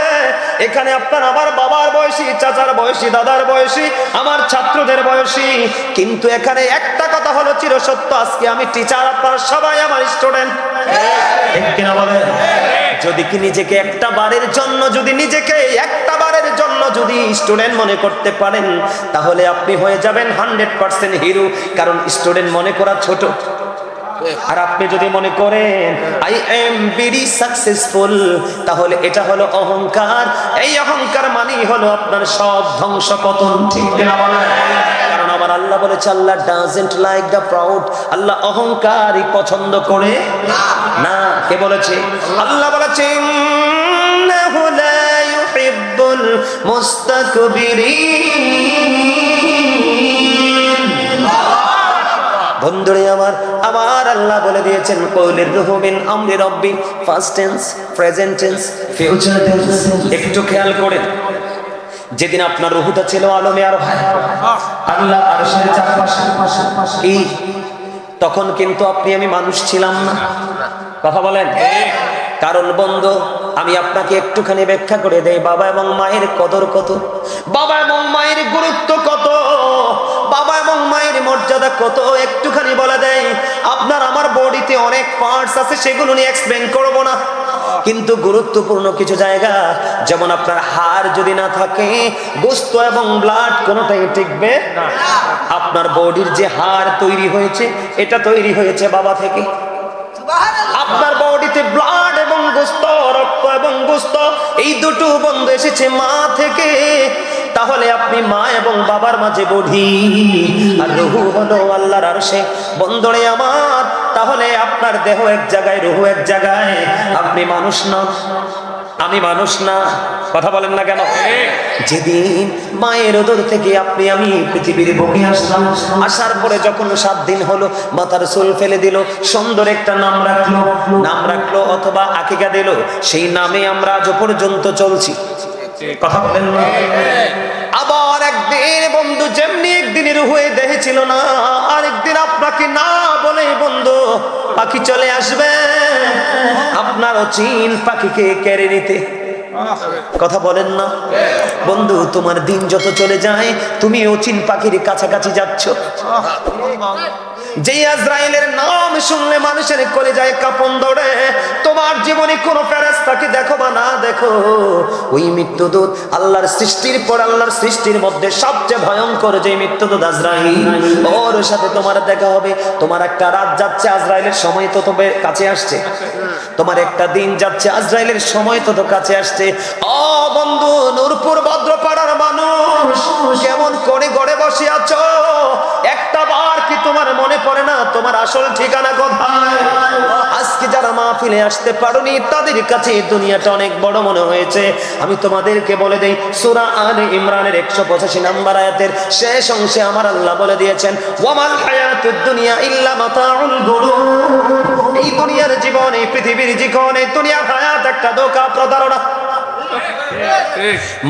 এখানে আপনার আমার বাবার বয়সী, চাচার বয়সী, দাদার বয়সী, আমার ছাত্রদের বয়সী, কিন্তু এখানে একটা কথা হলো চিরসত্য, আজকে আমি টিচার, আপনারা সবাই আমার স্টুডেন্ট। ঠিক কিনা বলেন? যদি কি নিজেকে একটা বারের জন্য, যদি নিজেকে একটা বারের জন্য যদি স্টুডেন্ট মনে করতে পারেন, তাহলে আপনি হয়ে যাবেন 100% হিরো। কারণ স্টুডেন্ট মনে করা ছোট, আর আপনি যদি মনে করেন আই এম ভেরি সাকসেসফুল, তাহলে এটা হলো অহংকার। এই অহংকার মানেই হলো আপনার সব ধ্বংস পতন। ঠিক না বলেন? কারণ আমার আল্লাহ বলেছে আল্লাহ ডাজন্ট লাইক দ্য প্রাউড, আল্লাহ অহংকারী পছন্দ করে না। কে বলেছে? আল্লাহ বলেছে ইন্নাহু লা ইউহিব্বুল মুস্তাকবিরিন। বন্ধুরে আমার, আমার আল্লাহ বলে দিয়েছেন কুলির রূহু মিন আমরি রাব্বি, first tense, present tense, future tense. একটু খেয়াল করেন, যেদিন আপনার রূহটা ছিল আলমে আর আল্লাহ আরশের চারপাশে, কি তখন কিন্তু আপনি আমি মানুষ ছিলাম না। কথা বলেন? কারণ বন্ধু, আমি আপনাকে একটুখানি ব্যাখ্যা করে দেই, বাবা এবং মায়ের কদর কত, বাবা এবং মায়ের গুরুত্ব কত, বাবা এবং মায়ের মর্যাদা কত, একটুখানি বলে দেয়। আপনার আমার বডিতে অনেক পার্টস আছে, সেগুলো নিয়ে এক্সপ্লেন করব না, কিন্তু গুরুত্বপূর্ণ কিছু জায়গা, যেমন আপনার হাড় যদি না থাকে, গোশত এবং ব্লাড কোনোটাই টিকবে না। আপনার বডির যে হাড় তৈরি হয়েছে, এটা তৈরি হয়েছে বাবা থেকে। আপনার বডিতে ব্লাড এবং গোশত, রক্ত এবং গোশত, এই দুটো বন্ধ এসেছে মা থেকে। তাহলে আপনি মা এবং বাবার মাঝে বডি, আর রূহ হলো আল্লাহর আরশে। বন্ধুরে আমার, তাহলে আপনার দেহ এক জায়গায়, রূহ এক জায়গায়। আপনি মানুষ না, আমি মানুষ না। কথা বলেন না কেন? যেদিন মায়ের উদর থেকে আপনি আমি পৃথিবীর বুকে আসলাম, আসার পরে যখন 7 দিন হলো, মাথার চুল ফেলে দিল, সুন্দর একটা নাম রাখলো অথবা আকিকা দিল, সেই নামে আমরা আজ পর্যন্ত চলছি। কথা বলেন না? আবার একদিন বন্ধু, যেমনি একদিনের হয়ে দেখেছিল না, আরেকদিন আপনাকে না বলে বন্ধু পাখি চলে আসবে, আপনার চিন পাখিকে কেড়ে নিতে। কথা বলেন না বন্ধু? তোমার দিন যত চলে যায়, তুমি অচিন পাখির কাছাকাছি যাচ্ছ। যে আজরাইলের নাম শুনলে মানুষের কলিজায় কাঁপন দৌড়ে, তোমার জীবনে কোনো ফেরেশতাকে দেখো বা না দেখো, ওই মৃত্যুদূত আল্লাহর সৃষ্টির পর আল্লাহর সৃষ্টির মধ্যে সবচেয়ে ভয়ঙ্কর যে মৃত্যুদূত আজরাইল, ওর সাথে তোমার দেখা হবে। তোমার একটা রাত যাচ্ছে, আজরাইলের সময় তো তবে কাছে আসছে। তোমার একটা দিন যাচ্ছে, আজরাইলের সময় তো কাছে আসছে। ও বন্ধু, নূরপুর ভদ্রপাড়ার মানুষ, কেমন করে গড়ে বসে আছো? একটা বার কি তোমার মনে পড়ে না তোমার আসল ঠিকানা কোথায়? আজকে যারা মাহফিলে আসতে পারোনি, তাদের কাছে দুনিয়াটা অনেক বড় মনে হয়েছে। আমি তোমাদেরকে বলে দেই, সূরা আলে ইমরানের 185 নম্বর আয়াতের শেষ অংশে আমার আল্লাহ বলে দিয়েছেন, ওয়ামাল হায়াতুদ দুনিয়া ইল্লা মাতাউল গুরুর। এই দুনিয়ার জীবন, এই পৃথিবীর জীবন, এই দুনিয়ার হায়াত একটা ধোঁকা, প্রতারণা।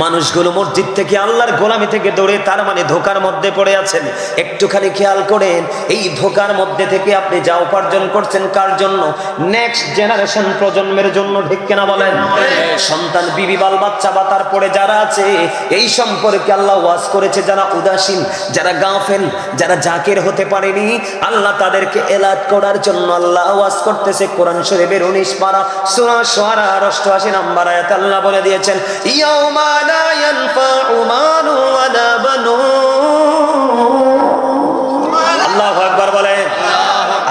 মানুষগুলো মসজিদ থেকে আল্লাহর গোলামি থেকে দৌড়ে, তার মানে ধোকার মধ্যে পড়ে আছেন। একটুখানি খেয়াল করেন, এই ধোকার মধ্যে থেকে আপনি যা উপার্জন করছেন কার জন্য? নেক্সট জেনারেশন, প্রজন্মের জন্য, ঠিক কিনা বলেন? সন্তান, বিবি, বাল বাচ্চা বা তারপরে যারা আছে এই সম্পর্কে আল্লাহ ওয়াজ করেছে, যারা উদাসীন, যারা গাফেল, যারা জাকির হতে পারেনি, আল্লাহ তাদেরকে এলাট করার জন্য আল্লাহ ওয়াজ করতেছে। কোরআন শরীফের 19 পারা সূরা শুআরা 88 নম্বর আয়াতে আল্লাহ বলে দিয়েছেন, ইয়াউমা লা ইয়ানফাউ মালু ওয়ালা বানুন। আল্লাহু আকবার বলে।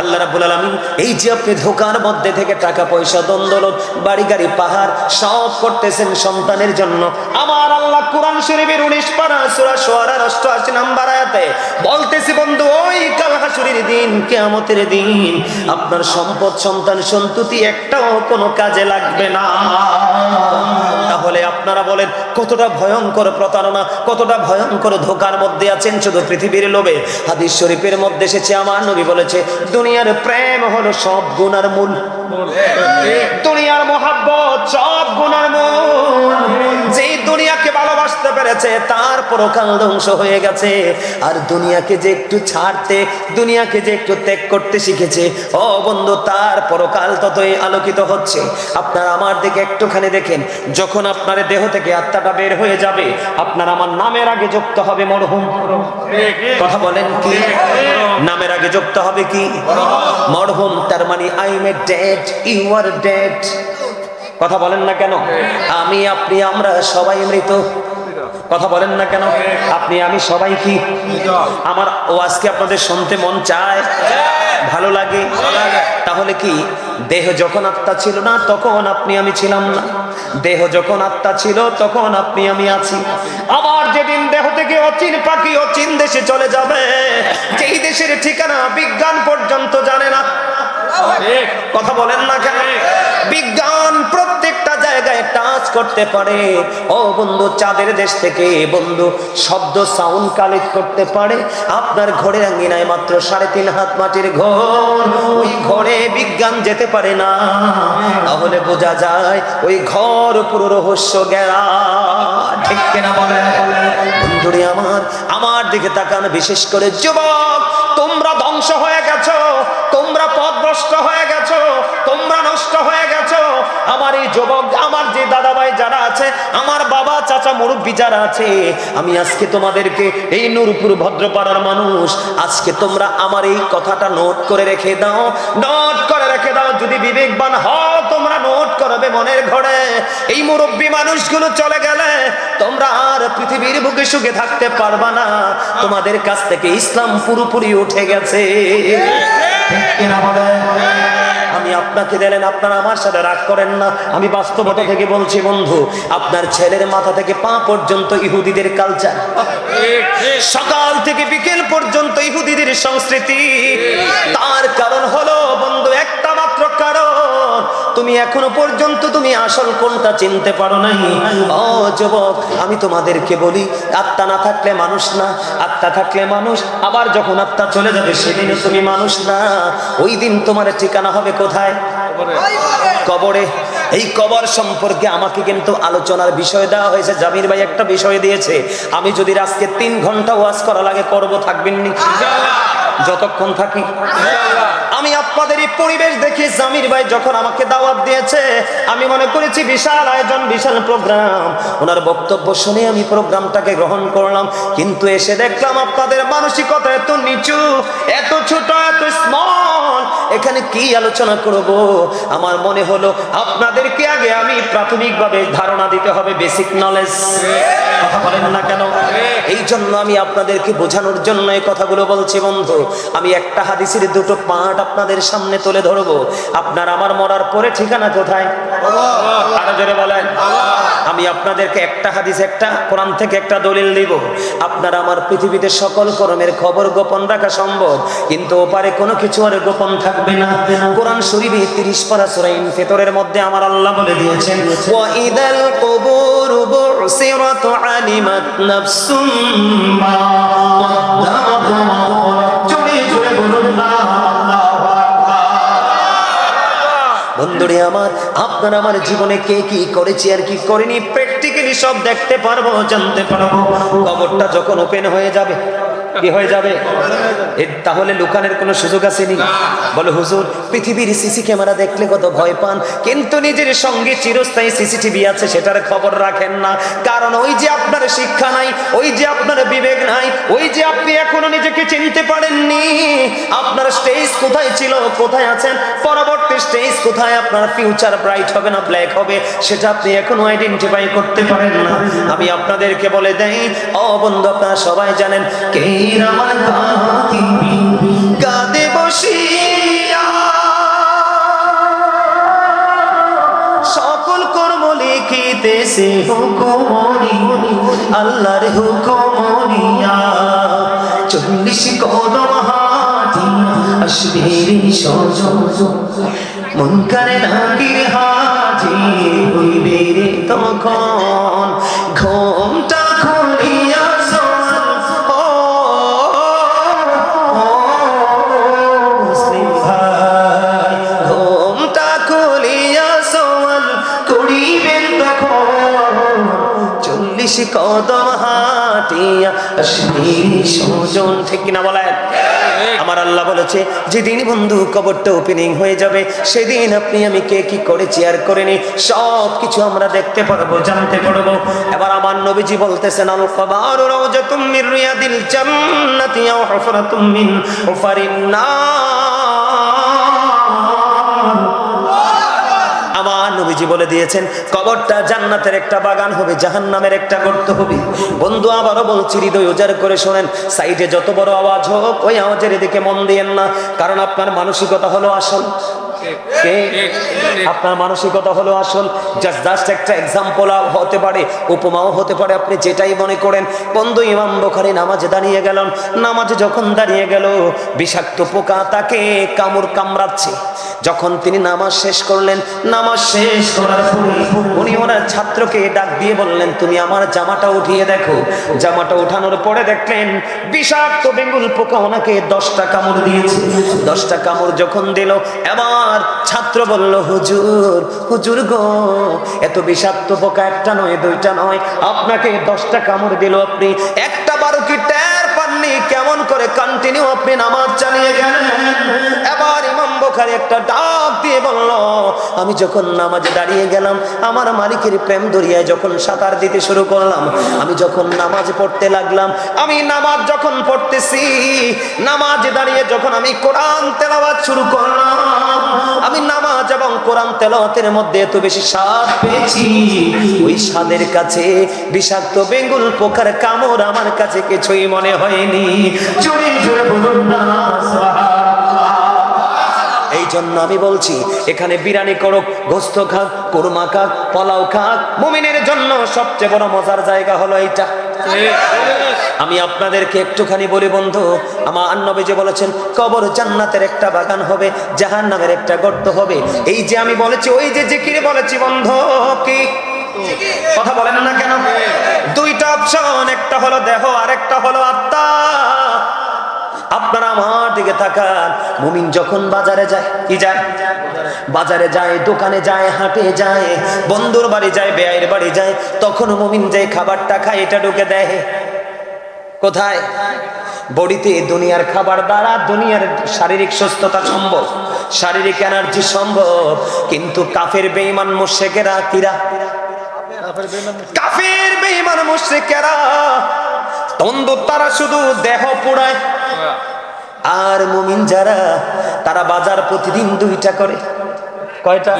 আল্লাহ রাব্বুল আলামিন এই যে আপনি ধোকার মধ্যে থেকে টাকা পয়সা, দ্বন্দ্বলত, বাড়ি গাড়ি, পাহাড় সব করতেছেন সন্তানের জন্য, আমার আল্লাহ কোরআন শরীফের 19 পারা সূরা শুআরা 88 নম্বর আয়াতে বলতেছে, বন্ধু, ওই কাল হাসরের দিন, কিয়ামতের দিন আপনার সম্পদ, সন্তান, সন্ততি একটাও কোনো কাজে লাগবে না। তাহলে আপনারা বলেন কতটা ভয়ঙ্কর প্রতারণা, কতটা ভয়ঙ্কর ধোকার মধ্যে আছেন শুধু পৃথিবীর লোভে। হাদিস শরীফের মধ্যে এসেছে, আমার নবী বলেছে, দুনিয়ার প্রেম হলো সব গুনার মূল, দুনিয়ার মোহাব্বত সব গুনার মূল। যেই দুনিয়াকে ভালোবাসতে পেরেছে তার পরকাল ধ্বংস হয়ে গেছে। আর দুনিয়াকে যে একটু ছাড়তে, দুনিয়াকে যে একটু ত্যাগ করতে শিখেছে, ও বন্ধু, তার পরকাল ততই আলোকিত হচ্ছে। আপনার আমার দিকে একটুখানি দেখেন, যখন আপনার দেহ থেকে আত্মাটা বের হয়ে যাবে, আপনার আমার নামের আগে যুক্ত হবে মরহুম। কথা বলেন কি? নামের আগে যুক্ত হবে কি? মরহুম। তার মানে I am dead, you are dead. কথা বলেন না কেন? আমি, আপনি, আমরা সবাই মৃত। কথা বলেন না কেন? আপনি, আমি সবাই কি? আমার ওয়াজকে আপনাদের শুনতে মন চায়? ভালো লাগে? তাহলে কি দেহ যখন আত্মা ছিল না তখন আপনি আমি ছিলাম না? দেহ যখন আত্মা ছিল তখন আপনি আমি আছি। আবার যেদিন দেহ থেকে অচিন পাখি অচিন দেশে চলে যাবে, যেই দেশের ঠিকানা বিজ্ঞান পর্যন্ত জানে না। কথা বলেন না কেন? বিজ্ঞান প্রত্যেকটা জায়গায় টাচ করতে পারে। ও বন্ধু, চাঁদের দেশ থেকে বন্ধু শব্দ, সাউন্ড কালেক্ট করতে পারে। আপনার ঘরের আঙ্গিনায় মাত্র 3.5 হাত মাটির ঘর, ওই ঘরে বিজ্ঞান যেতে পারে না। তাহলে বোঝা যায় ওই ঘর পুরো রহস্য ঘেরা, ঠিক কিনা বলেন? বন্ধুরে আমার দিকে তাকান, বিশেষ করে যুবক, তোমরা ধ্বংস হয়ে গেছো, তোমরা পথভ্রষ্ট হয়ে গেছো, তোমরা নষ্ট হয়ে গেছো। আমার এই যুবক, আমার যে দাদা ভাই যারা আছে, আমার বাবা, চাচা, মুরব্বী যারা আছে, আমি আজকে তোমাদেরকে, এই নূরপুর ভদ্রপাড়ার মানুষ, আজকে তোমরা আমার এই কথাটা নোট করে রেখে দাও, নোট করে রেখে দাও। যদি বিবেকবান হও তোমরা নোট করবে মনের ঘরে। এই মুরব্বী মানুষগুলো চলে গেলে তোমরা আর পৃথিবীর বুকে সুখে থাকতে পারবা না। তোমাদের কাছ থেকে ইসলাম পুরোপুরি উঠে গেছে। আমি আপনাকে দিলেন, আপনারা আমার সাথে রাগ করেন না, আমি বাস্তবতা থেকে বলছি বন্ধু। আপনার ছেলের মাথা থেকে পা পর্যন্ত ইহুদিদের কালচার, সকাল থেকে বিকেল পর্যন্ত ইহুদিদের সংস্কৃতি। তার কারণ হলো বন্ধু একটা মাত্র কারণ, তুমি এখনো পর্যন্ত তুমি আসল কোনটা চিনতে পারো নাই। ও যুবক, আমি তোমাদেরকে বলি, আত্মা না থাকলে মানুষ না, আত্মা থাকলে মানুষ। আবার যখন আত্মা চলে যাবে সেদিনে তুমি মানুষ না। ওই দিন তোমার ঠিকানা হবে কোথায়? কবরে। এই কবর সম্পর্কে আমাকে কিন্তু আলোচনার বিষয় দেওয়া হয়েছে। জামির ভাই একটা বিষয় দিয়েছে, আমি যদি আজকে 3 ঘন্টা ওয়াজ করা লাগে করব, থাকবেন নি? যতক্ষণ থাকি। আমি আপনাদের এই পরিবেশ দেখি, জামির ভাই যখন আমাকে দাওয়াত দিয়েছে, আমি মনে করেছি বিশাল আয়োজন, বিশাল প্রোগ্রাম। ওনার বক্তব্য শুনে আমি প্রোগ্রামটাকে গ্রহণ করলাম, কিন্তু এসে দেখলাম আপনাদের মানসিকতা এত নিচু, এত ছোট, এত স্মল। এখানে কি আলোচনা করব? আমার মনে হলো আপনাদেরকে আগে আমি প্রাথমিকভাবে ধারণা দিতে হবে, বেসিক নলেজ। কথা বলেন না কেন? এই জন্য আমি আপনাদেরকে বোঝানোর জন্য এই কথাগুলো বলছি বন্ধু। আমি একটা হাদিসের 2টো পাঠ আপনাদের সামনে তুলে ধরবো। আপনার আমার মরার পরে ঠিকানা কোথায়? আরো জোরে বলেন। আমি আপনাদেরকে একটা হাদিস, একটা কোরআন থেকে একটা দলিল দিব। আপনার আমার পৃথিবীতে সকল কর্মের খবর গোপন রাখা সম্ভব, কিন্তু ওপারে কোনো কিছু আর গোপন থাকবে না। কোরআন শরীফে 30 পারা সূরা ইনফিতরের মধ্যে আমার আল্লাহ বলে দিয়েছেন, ওয়া ইদাল কুবুরু বুসিরাত আলিমাত নাফসুম মা কদ্দামাত। জোরে জোরে বলুন না। বন্ধুরে আমার, আপনার আমার জীবনে কে কি করেছি আর কি করেনি প্র্যাকটিক্যালি সব দেখতে পারবো, জানতে পারবো। কবরটা যখন ওপেন হয়ে যাবে, কি হয়ে যাবে? তাহলে লুকানোর কোনো সুযোগ আসেনি? বলো হুজুর, পৃথিবীর সিসি ক্যামেরা দেখলে কত ভয় পান, কিন্তু নিজের সঙ্গে চিরস্থায়ী সিসিটিভি আছে সেটার খবর রাখেন না। কারণ ওই যে আপনার শিক্ষা নাই, ওই যে আপনার বিবেক নাই, ওই যে আপনি এখনো নিজেকে চিনতে পারেননি, আপনার স্টেজ কোথায় ছিল, কোথায় আছেন, পরবর্তী স্টেজ কোথায়, আপনার ফিউচার ব্রাইট হবে না ব্ল্যাক হবে, সেটা আপনি এখনো আইডেন্টিফাই করতে পারেন না। আমি আপনাদেরকে বলে দেই, ও বন্ধু, আপনারা সবাই জানেন কে আমার কাঁদে বসিয়া সকল কর্ম লিখিতেছে হুকুমনি, আল্লাহর হুকুমনিয়া 40 কদম হাঁটি আসবে রে সজন, মুনকারে নাকির হাজির হইবে রে তখন। ঘুমটা খুলিয়া কদম হাটিয়া আসবে সুজন, ঠিক কিনা বলেন? আমার আল্লাহ বলেছে যেদিন বন্ধু কবরটা ওপেনিং হয়ে যাবে সেদিন আপনি আমি কে কি করেছি আর করিনি সব কিছু আমরা দেখতে পারবো, জানতে পারবো। এবার আমার নবীজি বলতেছেন, আল কবরু রাওজাতুম মির রিয়াদিল জান্নাতি আও হুফরাতুম মিন হুফারিন নার। আমার নবীজি বলে দিয়েছেন কবরটা জান্নাতের একটা বাগান হবে, জাহান্নামের একটা গর্ত হবে। বন্ধু আবারও বলছি, হৃদয় উজাড় করে শোনেন, সাইডে যত বড় আওয়াজ হোক ওই আওয়াজের দিকে মন দিয়েন না, কারণ আপনার মানসিকতা হলো আসল। আপনার মানসিকতা হলো আসল। জাস্ট একটা এক্সাম্পল হতে পারে, উপমাও হতে পারে, আপনি যেটাই মনে করেন। বন্ধু ইমাম বুখারী নামাজে দাঁড়িয়ে গেলেন, নামাজে যখন দাঁড়িয়ে গেল বিষাক্ত পোকা তাকে কামড়াচ্ছে। যখন তিনি নামাজ শেষ করলেন, নামাজ শেষ করার পরে উনি ওনার ছাত্রকে ডাক দিয়ে বললেন, তুমি আমার জামাটা উঠিয়ে দেখো। জামাটা উঠানোর পরে দেখলেন বিষাক্ত বেঙ্গল পোকা ওনাকে 10টা কামড় দিয়েছে। 10টা কামড় যখন দিল, এবার ছাত্র বলল, হুজুর হুজুর গো, এত বিষাক্ত পোকা একটা নয়, 2টা নয়, আপনাকে 10টা কামড় দিল, আপনি একটা বারো কি টের পাননি? কেমন করে কন্টিনিউ আপনি নামাজ চালিয়ে গেলেন? এবার ইমাম বুখারী একটা ডাক দিয়ে বলল, আমি যখন নামাজে দাঁড়িয়ে গেলাম, আমার মালিকের প্রেম দরিয়ায় যখন সাঁতার দিতে শুরু করলাম, আমি যখন নামাজ পড়তে লাগলাম, আমি নামাজ যখন পড়তেছি, নামাজে দাঁড়িয়ে যখন আমি কোরআন তেলাওয়াত শুরু করলাম, আমি নামাজ এবং কোরআন তেলাওয়াতের মধ্যে এত বেশি স্বাদ পেয়েছি, ওই স্বাদের কাছে বিষাক্ত বেঙ্গল পোকার কামড় আমার কাছে কিছুই মনে হয়নি। জোরে জোরে বলুন না সুবহানাল্লাহ। এই জন্য আমি বলছি, এখানে বিরিয়ানি করুক, গোস্ত খাক, কুরমা খাক, পোলাও খাক, মুমিনের জন্য সবচেয়ে বড় মজার জায়গা হলো এইটা। আমি আপনাদেরকে একটুখানি বলি বন্ধু, আমার নবীজি বলেছেন কবর জান্নাতের একটা বাগান হবে, জাহান্নামের একটা গর্ত হবে। এই যে আমি বলেছি, ওই যে জিকির বলেছি বন্ধু, কি কথা বলেন না কেন? 2টা অপশন, একটা হলো দেহ আর একটা হলো আত্মা। আপনারা আমার দিকে তাকান, মুমিন যখন বাজারে যায়, কি যায়? বাজারে যায়, দোকানে যায়, হাটে যায়, বন্ধুর বাড়ি যায়, বেয়াইর বাড়ি যায়, তখন মুমিন যে খাবারটা খায় এটা ঢুকে দেয় কোথায়? বডিতে। দুনিয়ার খাবার দ্বারা দুনিয়ার শারীরিক সুস্থতা সম্ভব, শারীরিক এনার্জি সম্ভব, কিন্তু কাফের বেঈমান মুশরিকেরা কিরা? কাফের বেঈমান মুশরিকেরা তন্দুর, তারা শুধু দেহ পোড়ায়। আর মুমিন যারা, তারা বাজার প্রতিদিন 2টা করে। কয়টা?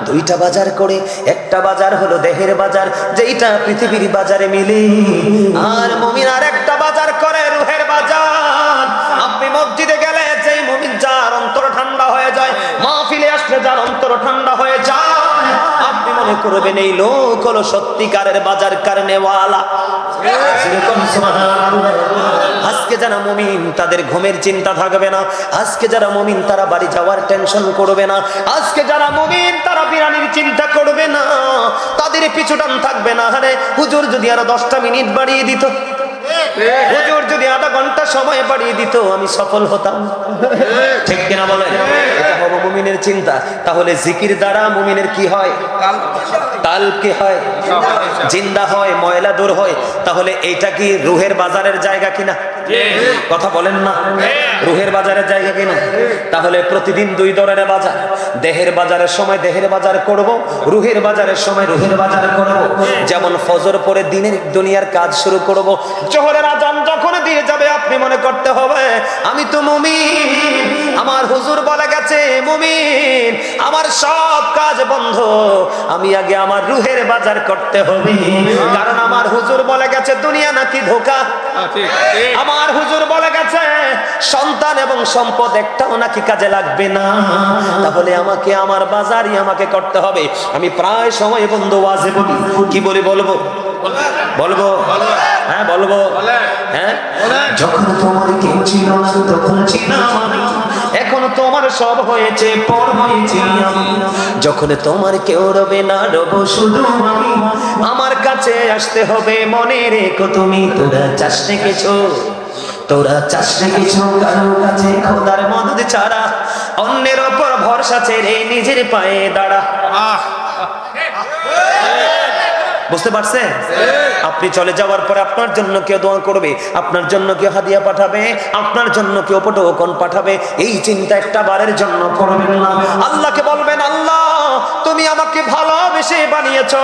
2টা বাজার করে। একটা বাজার হলো দেহের বাজার, যেটা পৃথিবীর বাজারে মিলে, আর মুমিন আর একটা বাজার করে রূহের বাজার। আপনি মসজিদে গেলে যেই মুমিন যার অন্তর ঠান্ডা হয়ে যায়, মাহফিলে আসলে যার অন্তর ঠান্ডা হয়ে যায়, আপনি মনে করবেন এই লোক হলো সত্যিকারের বাজার কারনেওয়ালা। আজকে যারা মুমিন তাদের ঘুমের চিন্তা থাকবে না, আজকে যারা মুমিন তারা বাড়ি যাওয়ার টেনশন করবে না, আজকে যারা মুমিন তারা বিরানির চিন্তা করবে না, তাদের পিছুটান থাকবে না। আরে হুজুর যদি আরো 10টা মিনিট বাড়িয়ে দিত, হুজুর যদি আধা ঘন্টা সময় বাড়িয়ে দিত, আমি সফল হতাম। ঠিক কিনা বলেন? এটা বড় মুমিনের চিন্তা। তাহলে জিকির দ্বারা মুমিনের কি হয়? কাল কি হয়? জিন্দা হয়, ময়লা দূর হয়। তাহলে এইটা কি রুহের বাজারের জায়গা কিনা? কথা বলেন না, রুহের বাজারের জায়গা কিনা? তাহলে প্রতিদিন দুই ধরনের বাজার, দেহের বাজারের সময় দেহের বাজার করব, রুহের বাজারের সময় রুহের বাজার করব। যেমন ফজর পরে দিনের দুনিয়ার কাজ শুরু করব, জোহরের আজান যখন দিয়ে যাবে আপনি মনে করতে হবে আমি তো মুমিন, আমার হুজুর বলে গেছে মুমিন, আমার সব কাজ বন্ধ, আমি আগে আমার রুহের বাজার করতে হবে। কারণ আমার হুজুর বলে গেছে দুনিয়া নাকি ধোঁকা, আমার হুজুর বলে গেছে সন্তান এবং সম্পদ একটাও নাকি কাজে লাগবে না। তাহলে আমাকে আমার বাজারই আমাকে করতে হবে। আমি প্রায় সময় বন্ধু ওয়াজে বলি, কি বলি বলবো? বলবো? হ্যাঁ বলবো। হ্যাঁ, যখন তোমার কেউ ছিল না তখন ছিলাম আমি, এখন তোমার সব হয়েছে পর হয়েছি আমি। যখন তোমার কেউ রবে না রব শুধু আমি, আমার কাছে আসতে হবে মনে রেখো তুমি। তোরা চাস রেখেছো, তোরা চাস রেখেছো কারো কাছে খোদার মদদ ছাড়া, অন্যের ওপর ভরসা ছেড়ে নিজের পায়ে দাঁড়া। বুঝতে পারছেন? আপনি চলে যাওয়ার পরে আপনার জন্য কেউ দোয়া করবে, আপনার জন্য কেউ হাদিয়া পাঠাবে, আপনার জন্য কেউ উপঢৌকন পাঠাবে, এই চিন্তা একটা বারের জন্য করবেন না। আল্লাহকে বলবেন আল্লাহ তুমি আমাকে ভালোবেসে বানিয়েছো।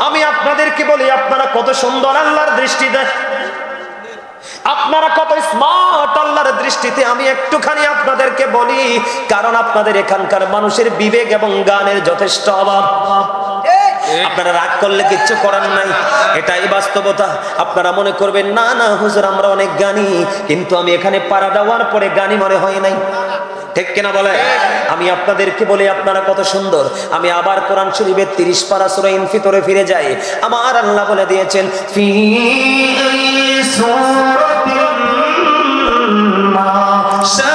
আমি আপনাদেরকে বলি আপনারা কত সুন্দর আল্লাহর দৃষ্টিতে, আপনারা কত স্মার্ট আল্লাহর দৃষ্টিতে। আমি একটুখানি আপনাদেরকে বলি, কারণ আপনাদের এখানকার মানুষের বিবেক এবং জ্ঞানের যথেষ্ট অভাব। আপনারা রাগ করলে কিচ্ছু করার নাই, এটাই বাস্তবতা। আপনারা মনে করবেন না না হুজুর আমরা অনেক জ্ঞানী, কিন্তু আমি এখানে পাড়া দেওয়ার পরে জ্ঞানী মনে হয় নাই, ঠিক কিনা বলে? আমি আপনাদেরকে বলি আপনারা কত সুন্দর। আমি আবার কোরআন শরীফের 30 পারা সূরা ইনফিতরে ফিরে যাই। আমার আল্লাহ বলে দিয়েছেন ফি সূরাতিন মা শা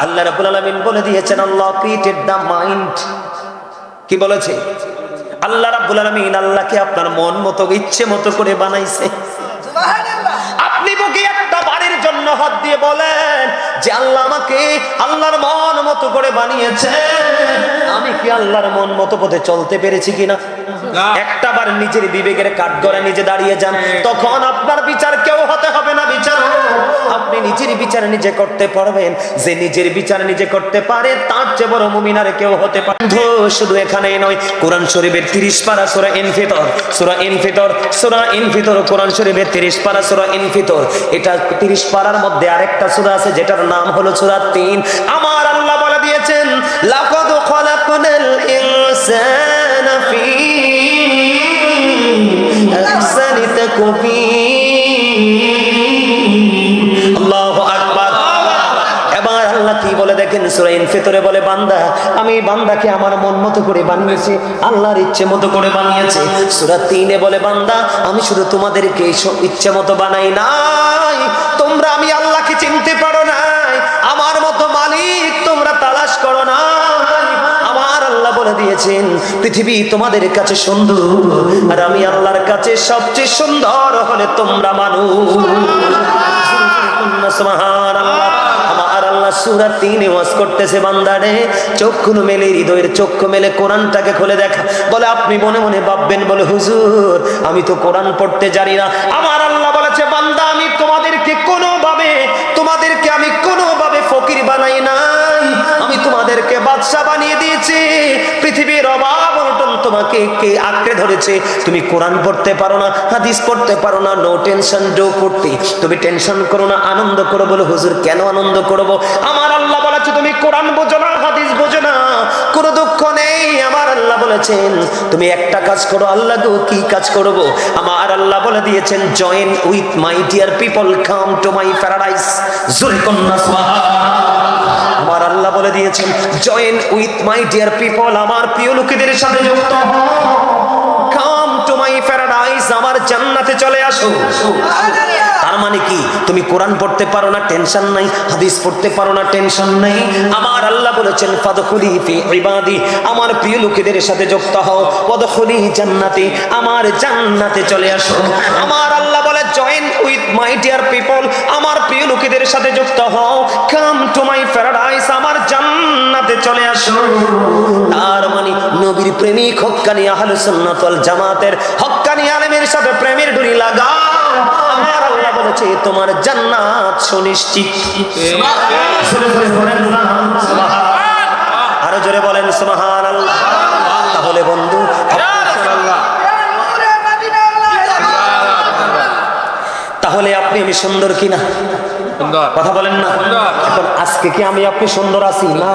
আল্লাহ রাব্বুল আলামিন বলে দিয়েছেন আল্লাহ ক্রিয়েটেড দ্য মাইন্ড। কি বলেছে? আল্লাহ রাব্বুল আলামিন আল্লাহকে আপনার মন মতো ইচ্ছে মতো করে বানাইছে। আপনি বুকে একটা বাড়ির জন্য হাত দিয়ে বলেন যে আল্লাহ আমাকে আল্লাহর মন মতো করে বানিয়েছে, আমি কি আল্লাহর মন মতো পথে চলতে পেরেছি কিনা? একটা বার নিজের বিবেকের কাঠগড়ায় নিজে দাঁড়িয়ে যান, তখন আপনার বিচার কেউ হতে হবে না বিচার। আপনি নিজের বিচার নিজে করতে পারবেন। যে নিজের বিচার নিজে করতে পারে তার চেয়ে বড় মুমিন আর কেউ হতে পারে। শুধু এখানেই নয়, কোরআন শরীফের 30 পারা সূরা ইনফিতর, সূরা ইনফিতর, সূরা ইনফিতর, কোরআন শরীফের 30 পারা সূরা ইনফিতর। এটা 30 পারার মধ্যে আরেকটা সূরা আছে যেটার নাম হলো সূরা 3। আমার আল্লাহ বলে দিয়েছেন লাকাদ খালাকনাল ইনসানা ফি আহসানি তাকওয়িম। আল্লাহু আকবার। এবার আল্লাহ কি বলে দেখেন সূরা ইনফিতরে বলে বান্দা আমি বান্দাকে আমার মন মতো করে বানিয়েছি, আল্লাহর ইচ্ছে মতো করে বানিয়েছে। সূরা 3 বলে বান্দা আমি শুধু তোমাদেরকে ইচ্ছে মতো বানাই নাই, তোমরা আমি আল্লাহকে চিনতে পারো নাই, আমার মতো মালিক তোমরা তালাশ করো না। আমার আল্লাহ বলে দিয়েছেন পৃথিবী তোমাদের কাছে সুন্দর, আর আমি আল্লাহর কাছে সবচেয়ে সুন্দর হলে তোমরা মানুষ। সুবহানাল্লাহ। আমার আল্লাহ সূরা 3 ওয়াজ করতেছে বান্দারে চক্ষু মেলে, হৃদয়ের চক্ষু মেলে কোরআনটাকে খুলে দেখা। বলে আপনি মনে মনে ভাববেন বলে হুজুর আমি তো কোরআন পড়তে জানি না। আমার আল্লাহ বলেছে বান্দা আমি তোমাদেরকে আমি কোনোভাবে ফকির বানাই নাই, আমি তোমাদেরকে বাদশা বানিয়ে দিয়েছি। পৃথিবীর অভাব অনটন তোমাকে কে আঁকড়ে ধরেছে, তুমি কোরআন পড়তে পারো না, হাদিস পড়তে পারো না, নো টেনশন ডো পড়তে, তুমি টেনশন করো না, আনন্দ করো। বলে হুজুর কেন আনন্দ করব? আমার আল্লাহ বলেছে তুমি কোরআন বোঝো না, হাদিস বোঝো না, কোনো দুঃখ নেই। আমার আল্লাহ বলেছেন তুমি একটা কাজ করো। আল্লাহ গো কি কাজ করব? আমার আল্লাহ বলে দিয়েছেন join with my dear people come to my paradise. জোরে কন্যা সুবহানাল্লাহ। আমার আল্লাহ বলে দিয়েছেন join with my dear people, আমার প্রিয় লোকেদের সাথে যুক্ত হও, কাম টু মাই প্যারাডাইস, আমার জান্নাতে চলে আসো। তার মানে কি তুমি কোরআন পড়তে পারো না, টেনশন নাই, হাদিস পড়তে পারো না, টেনশন নাই। আমার আল্লাহ বলেছেন ফাদখুলি ফি ইবাদি, আমার প্রিয় লোকেদের সাথে যুক্ত হও, ওয়াদখুলি জান্নাতি, আমার জান্নাতে চলে আসো। আমার আল্লাহ বলে join with my dear people, আমার প্রিয় যুক্ত হও, কাম টু মাই প্যারাডাইস, আমার জান্নাতে চলে আসো। তার মানে নবীর প্রেমিক হক্কানি আহলুস সুন্নাত ওয়াল জামাতের হক্কানি আলেমের সাথে প্রেমের ডুরি লাগাও, আমার আল্লাহ বলেছে তোমার জান্নাত সুনিশ্চিত। আরো জোরে বলেন সুবহানাল্লাহ। তাহলে বন্ধু, তাহলে আপনি আমি সুন্দর কিনা? কথা বলেন না। এখন আজকে কি আমি আপনি সুন্দর আছি? না,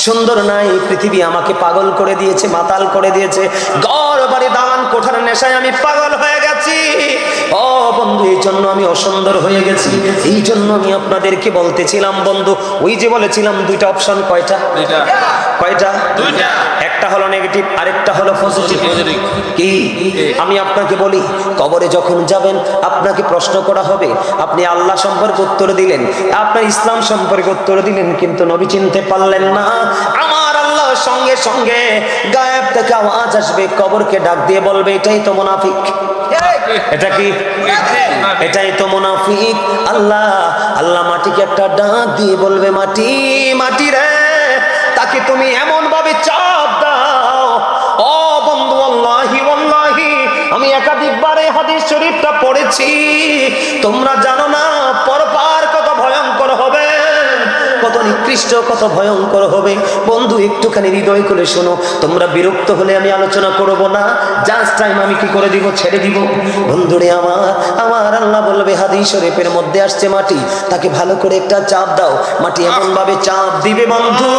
সুন্দর নাই। পৃথিবী আমাকে পাগল করে দিয়েছে, মাতাল করে দিয়েছে। ঘর বাড়ি দালান কোঠার নেশায় আমি পাগল হয়ে গেছি। ও বন্ধু, এই জন্য আমি অসুন্দর হয়ে গেছি। এই জন্য আমি আপনাদেরকে বলতেছিলাম বন্ধু, ওই যে বলেছিলাম দুইটা অপশন। কয়টা? কয়টা? দুইটা। একটা হলো নেগেটিভ, আরেকটা হলো পজিটিভ। কি আমি আপনাকে বলি, কবরে যখন যাবেন আপনাকে প্রশ্ন করা হবে। আপনি আল্লাহ সম্পর্কে উত্তর দিলেন, আপনার ইসলাম সম্পর্কে উত্তর দিলেন, কিন্তু নবী চিনতে পারলেন না। আমার আল্লাহ সঙ্গে সঙ্গে গায়েব থেকে আওয়াজ আসবে, কবরকে ডাক দিয়ে বলবে, এটাই তো মুনাফিক। এটা কি? এটাই তো মুনাফিক। আল্লাহ আল্লাহ মাটিকে একটা ডাক দিয়ে বলবে, মাটি, মাটি রে, তাকে তুমি এমন ভাবে চাপ দাও। ও বন্ধু, আল্লাহি ওয়াল্লাহি, আমি একাধিকবার এই হাদিস শরীফটা পড়েছি। তোমরা জানো না পরপার কত ভয়ঙ্কর হবে, কত নিকৃষ্ট, কত ভয়ঙ্কর হবে। বন্ধু একটুখানি হৃদয় করে শোনো। তোমরা বিরক্ত হলে আমি আলোচনা করব না, জাস্ট টাইম আমি কি করে দিব? ছেড়ে দিব। বন্ধুরে আমার, আমার আল্লাহ বলবে, হাদিস শরীফের মধ্যে আসছে, মাটি, তাকে ভালো করে একটা চাপ দাও। মাটি এমন ভাবে চাপ দিবে বন্ধু,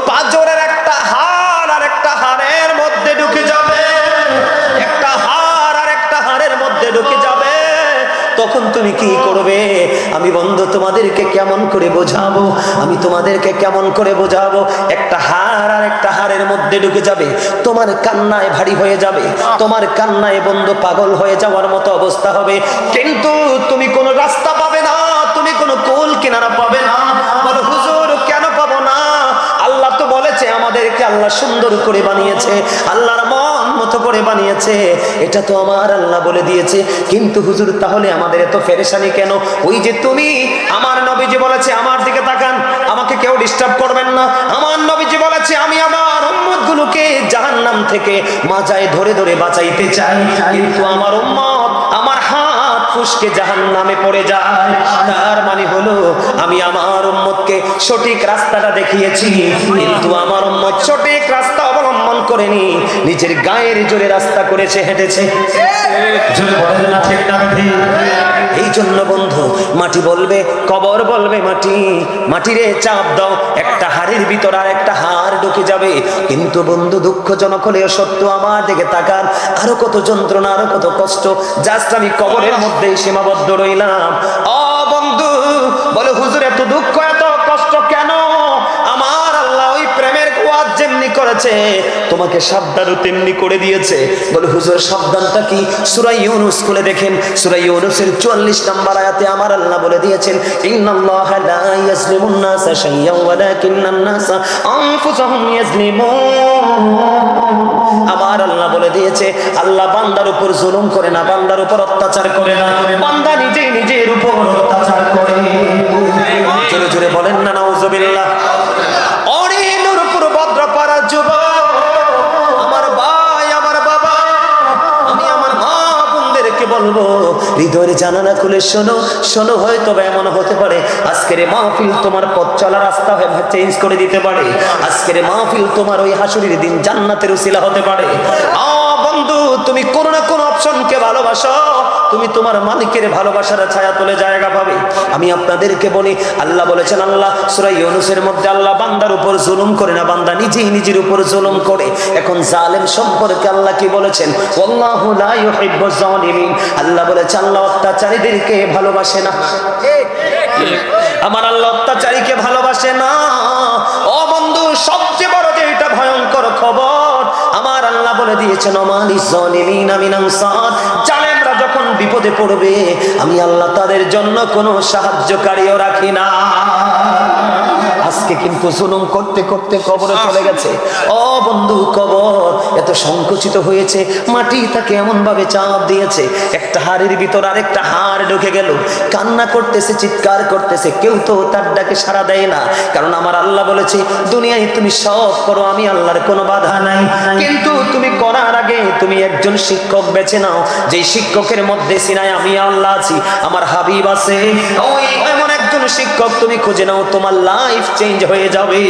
পাঁজরের একটা হাড় আর একটা হাড়ের মধ্যে ঢুকে যাবে, একটা হাড় আর একটা হাড়ের মধ্যে ঢুকে যাবে। তখন তুমি কি করবে? আমি বন্ধু তোমাদেরকে কেমন করে বোঝাবো? আমি তোমাদেরকে কেমন করে বোঝাবো? একটা হাড় আর একটা হাড়ের মধ্যে ঢুকে যাবে, তোমার কান্নায় ভারী হয়ে যাবে, তোমার কান্নায় বন্ধু পাগল হয়ে যাওয়ার মতো অবস্থা হবে। কিন্তু তুমি কোনো রাস্তা পাবে না, তুমি কোনো কুল কিনারা পাবে না। বলো হুজুর কেন পাবো না? আল্লাহ তো বলেছে আমাদেরকে আল্লাহ সুন্দর করে বানিয়েছে, আল্লাহর মন মতো করে বানিয়েছে, এটা তো আমার আল্লাহ বলে দিয়েছে। কিন্তু হুজুর তাহলে আমাদের এত পেরেশানি কেন? ওই যে তুমি, আমার নবীজি বলেছে, আমার দিকে তাকান, আমাকে কেউ ডিস্টার্ব করবেন না। আমার নবীজি বলেছে আমি আমার উম্মতগুলোকে জাহান্নাম থেকে মাজায় ধরে ধরে বাঁচাইতে চাই, কিন্তু আমার উম্মত আমার হাত ফুসকে জাহান্নামে পড়ে যায়। তার মানে হলো আমি আমার উম্মতকে সঠিক রাস্তাটা দেখিয়েছি, কিন্তু আমার উম্মত সঠিক রাস্তা অবলম্বন করেনি, নিজের গায়ের জোরে রাস্তা করেছে, হেঁটেছে। এই জন্য বন্ধু মাটি বলবে, কবর বলবে, মাটি, মাটিরে চাপ দাও, একটা হাড়ের ভিতর আর একটা হাড় ঢুকে যাবে। কিন্তু বন্ধু দুঃখজনক হলেও সত্য, আমার দিকে তাকান, আরো কত যন্ত্রণা, আরো কত কষ্ট, জাস্ট আমি কবরের মধ্যেই সীমাবদ্ধ রইলাম। ও বন্ধু বলে, হুজুর এত দুঃখ এত কষ্ট কেন? আমার আল্লাহ ওই প্রেমের ওয়াজ যেমনি করেছে তোমাকে সাবধানও তেমনি করে দিয়েছে। বলে হুজুর সাবধানটা কি? সূরা ইউনূস খুলে দেখেন, সূরা ইউনূসের 44 নম্বর আয়াতে আমার আল্লাহ বলে দিয়েছেন, ইন্নাল্লাহা লা ইয়াজলিমুন নাসা শাইয়্যান ওয়ালাকিন্নান নাসা আনফুসাহুম ইয়াজলিমুন। আমার আল্লাহ বলে দিয়েছে, আল্লাহ বান্দার উপর জুলুম করে না, বান্দার উপর অত্যাচার করে না, বান্দা নিজেই নিজের উপর অত্যাচার করে। জোরে জোরে বলেন না নাউজুবিল্লাহ। অরে নূরপুর ভদ্রপাড়া যুবক, আমার ভাই, আমার বাবা, আমি আমার মা বোনদেরকে বলবো, হৃদয়ের জানালা খুলে শোনো, শোনো। হয়তো এমন হতে পারে আজকের মাহফিল তোমার পথ চলা রাস্তা চেঞ্জ করে দিতে পারে, আজকের মাহফিল তোমার ওই হাসুরির দিন জান্নাতের উসিলা হতে পারে। বন্ধু তুমি কোনো না কোনো অপশনকে ভালোবাসো, তুমি তোমার মালিকের ভালোবাসার ছায়া তোলে জায়গা পাবে। আমি আপনাদেরকে বলি, আল্লাহ বলেছেন, আল্লাহ সূরা ইউনূসের মধ্যে আল্লাহ বান্দার উপর জুলুম করে না, বান্দা নিজেই নিজের উপর জুলুম করে। এখন জালেম সম্পর্কে আল্লাহ কি বলেছেন? ওয়াল্লাহু লা ইউহিব্বুজ জালিমিন। আল্লাহ বলেছেন আল্লাহ অত্যাচারীদেরকে ভালোবাসে না। আমার আল্লাহ অত্যাচারীকে ভালোবাসে না। ও বন্ধু সবচেয়ে বড় যে এটা ভয়ঙ্কর খবর, আমার আল্লাহ বলে দিয়েছেন, ওমালিজ জালিমিনা মিন আনসার। জালেমরা যখন বিপদে পড়বে আমি আল্লাহ তাদের জন্য কোনো সাহায্যকারীও রাখি না। আজকে কিন্তু জুলুম করতে করতে কবরে চলে গেছে। ও বন্ধু, কবর এত সংকুচিত হয়েছে, মাটি তাকে এমন ভাবে চাপ দিয়েছে, একটা হাড়ের ভিতর আরেকটা হাড় ঢুকে গেল, কান্না করতেছে, চিৎকার করতেছে, কেউ তো তার ডাকে সাড়া দেয় না। কারণ আমার আল্লাহ বলেছে, দুনিয়ায় তুমি সব করো, আমি আল্লাহর কোনো বাধা নাই, কিন্তু তুমি করার আগে তুমি একজন শিক্ষক বেছে নাও, যেই শিক্ষকের মধ্যে সিনায় আমি আল্লাহ আছি, আমার হাবিব আছে, ওই এমন একজন শিক্ষক তুমি খুঁজে নাও, তোমার লাইফ চেঞ্জ হয়ে যাবে।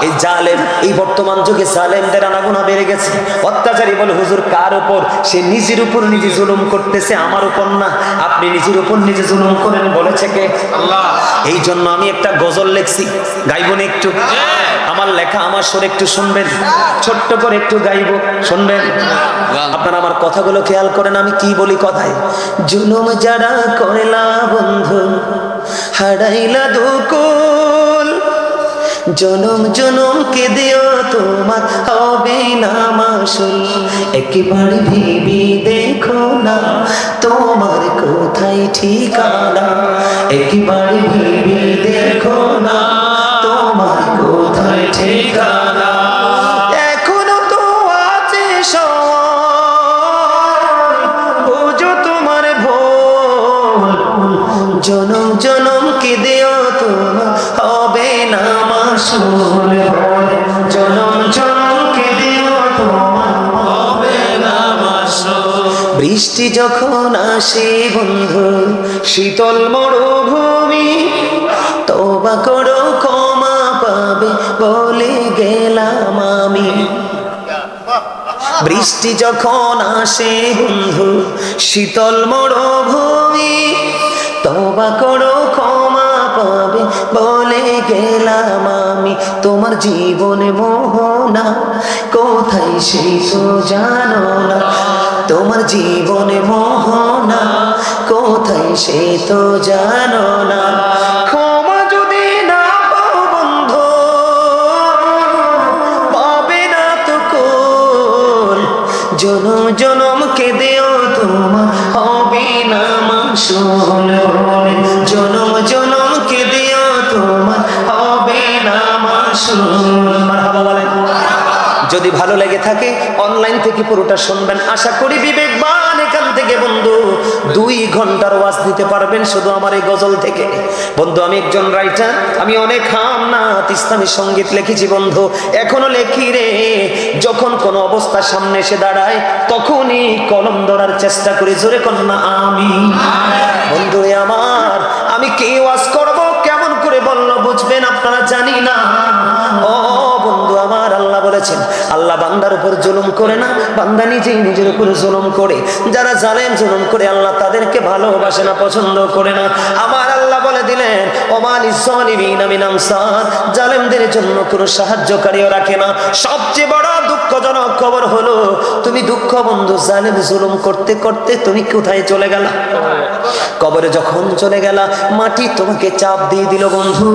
এই জালেম, এই বর্তমান যুগে জালেমদের আনাগোনা বেড়ে গেছে। অত্যাচারী বলে হুজুর কার উপর? সে নিজের উপর নিজে জুলুম করতেছে, আমার উপর না। আপনি নিজের উপর নিজে জুলুম করেন বলেছে কে? আল্লাহ। এই জন্য আমি একটা গজল লিখছি, গাইবো না একটু? আমার লেখা আমার সুর একটু শুনবেন, ছোট্ট করে একটু গাইবো, শুনবেন? আপনারা আমার কথাগুলো খেয়াল করেন, আমি কি বলি কথায়। জুলুম যারা করলা বন্ধু, হারাইলা দুকুল, জনম জনম কে দিও তোমার হবে না মাসুল, একেবারে ভেবে দেখো না তোমার কোথায় ঠিকানা, একেবারে ভেবে দেখো না তোমার কোথায় ঠিকানা, এখনো তো আছে সময়, বুঝো তোমার ভুল, জনম জনম কে দিও তোমার হবে না মাসুল, জনম জনম কে দিও তোমার হবে না মাসুল। বৃষ্টি যখন আসে বন্ধু, শীতল মরুভূমি, তওবা করো ক্ষমা পাবে বলে গেলাম আমি। বৃষ্টি যখন আসে বন্ধু, শীতল মরুভূমি, তওবা করো ক্ষমা পাবে বলে গেলাম আমি। তোমার জীবনে মোহনা কোথায় সেই তো জানো না, তোমার জীবনে মোহনা কোথায় সেই তো জানো না। ক্ষমা যদি না পাও বন্ধু, পাবে না তো কোন, জনম জনম কে দিও তোমার হবে না মাসুল, জনম জনম কে দিও তোমার হবে না মাসুল। মারহাবা বলেন। যদি ভালো লেগে থাকে অনলাইন থেকে পুরোটা শুনবেন, আশা করি বিবেকবান এখান থেকে বন্ধু 2 ঘন্টার ওয়াজ দিতে পারবেন শুধু আমার এই গজল থেকে। বন্ধু, আমি একজন রাইটার, আমি অনেক হামনাত ইসলামী সঙ্গীত লিখেছি বন্ধু, এখনো লেখি রে। যখন কোনো অবস্থা সামনে এসে দাঁড়ায় তখনই কলম ধরার চেষ্টা করি, জোরে কন্যা আমি। বন্ধু আমার, আমি কি ওয়াজ করব, কেমন করে বললো বুঝবেন আপনারা জানি না। ও বন্ধু আমার, আল্লাহ বলেছেন আল্লাহ বান্দার উপর জুলুম করে না, বান্দা নিজেই নিজের উপর জুলুম করে। যারা জালেম জুলুম করে আল্লাহ তাদেরকে ভালোবাসে না, পছন্দ করে না। আমার আল্লাহ বলে দিলেন ওমালিজ জালিমিনা মিন আনসার, জালেমদের জন্য কোনো সাহায্যকারীও রাখে না। সবচেয়ে বড় দুঃখজনক খবর হলো, তুমি দুঃখ বন্ধু, জালেম জুলুম করতে করতে তুমি কোথায় চলে গেলা? কবরে যখন চলে গেলা, মাটি তোমাকে চাপ দিয়ে দিল বন্ধু।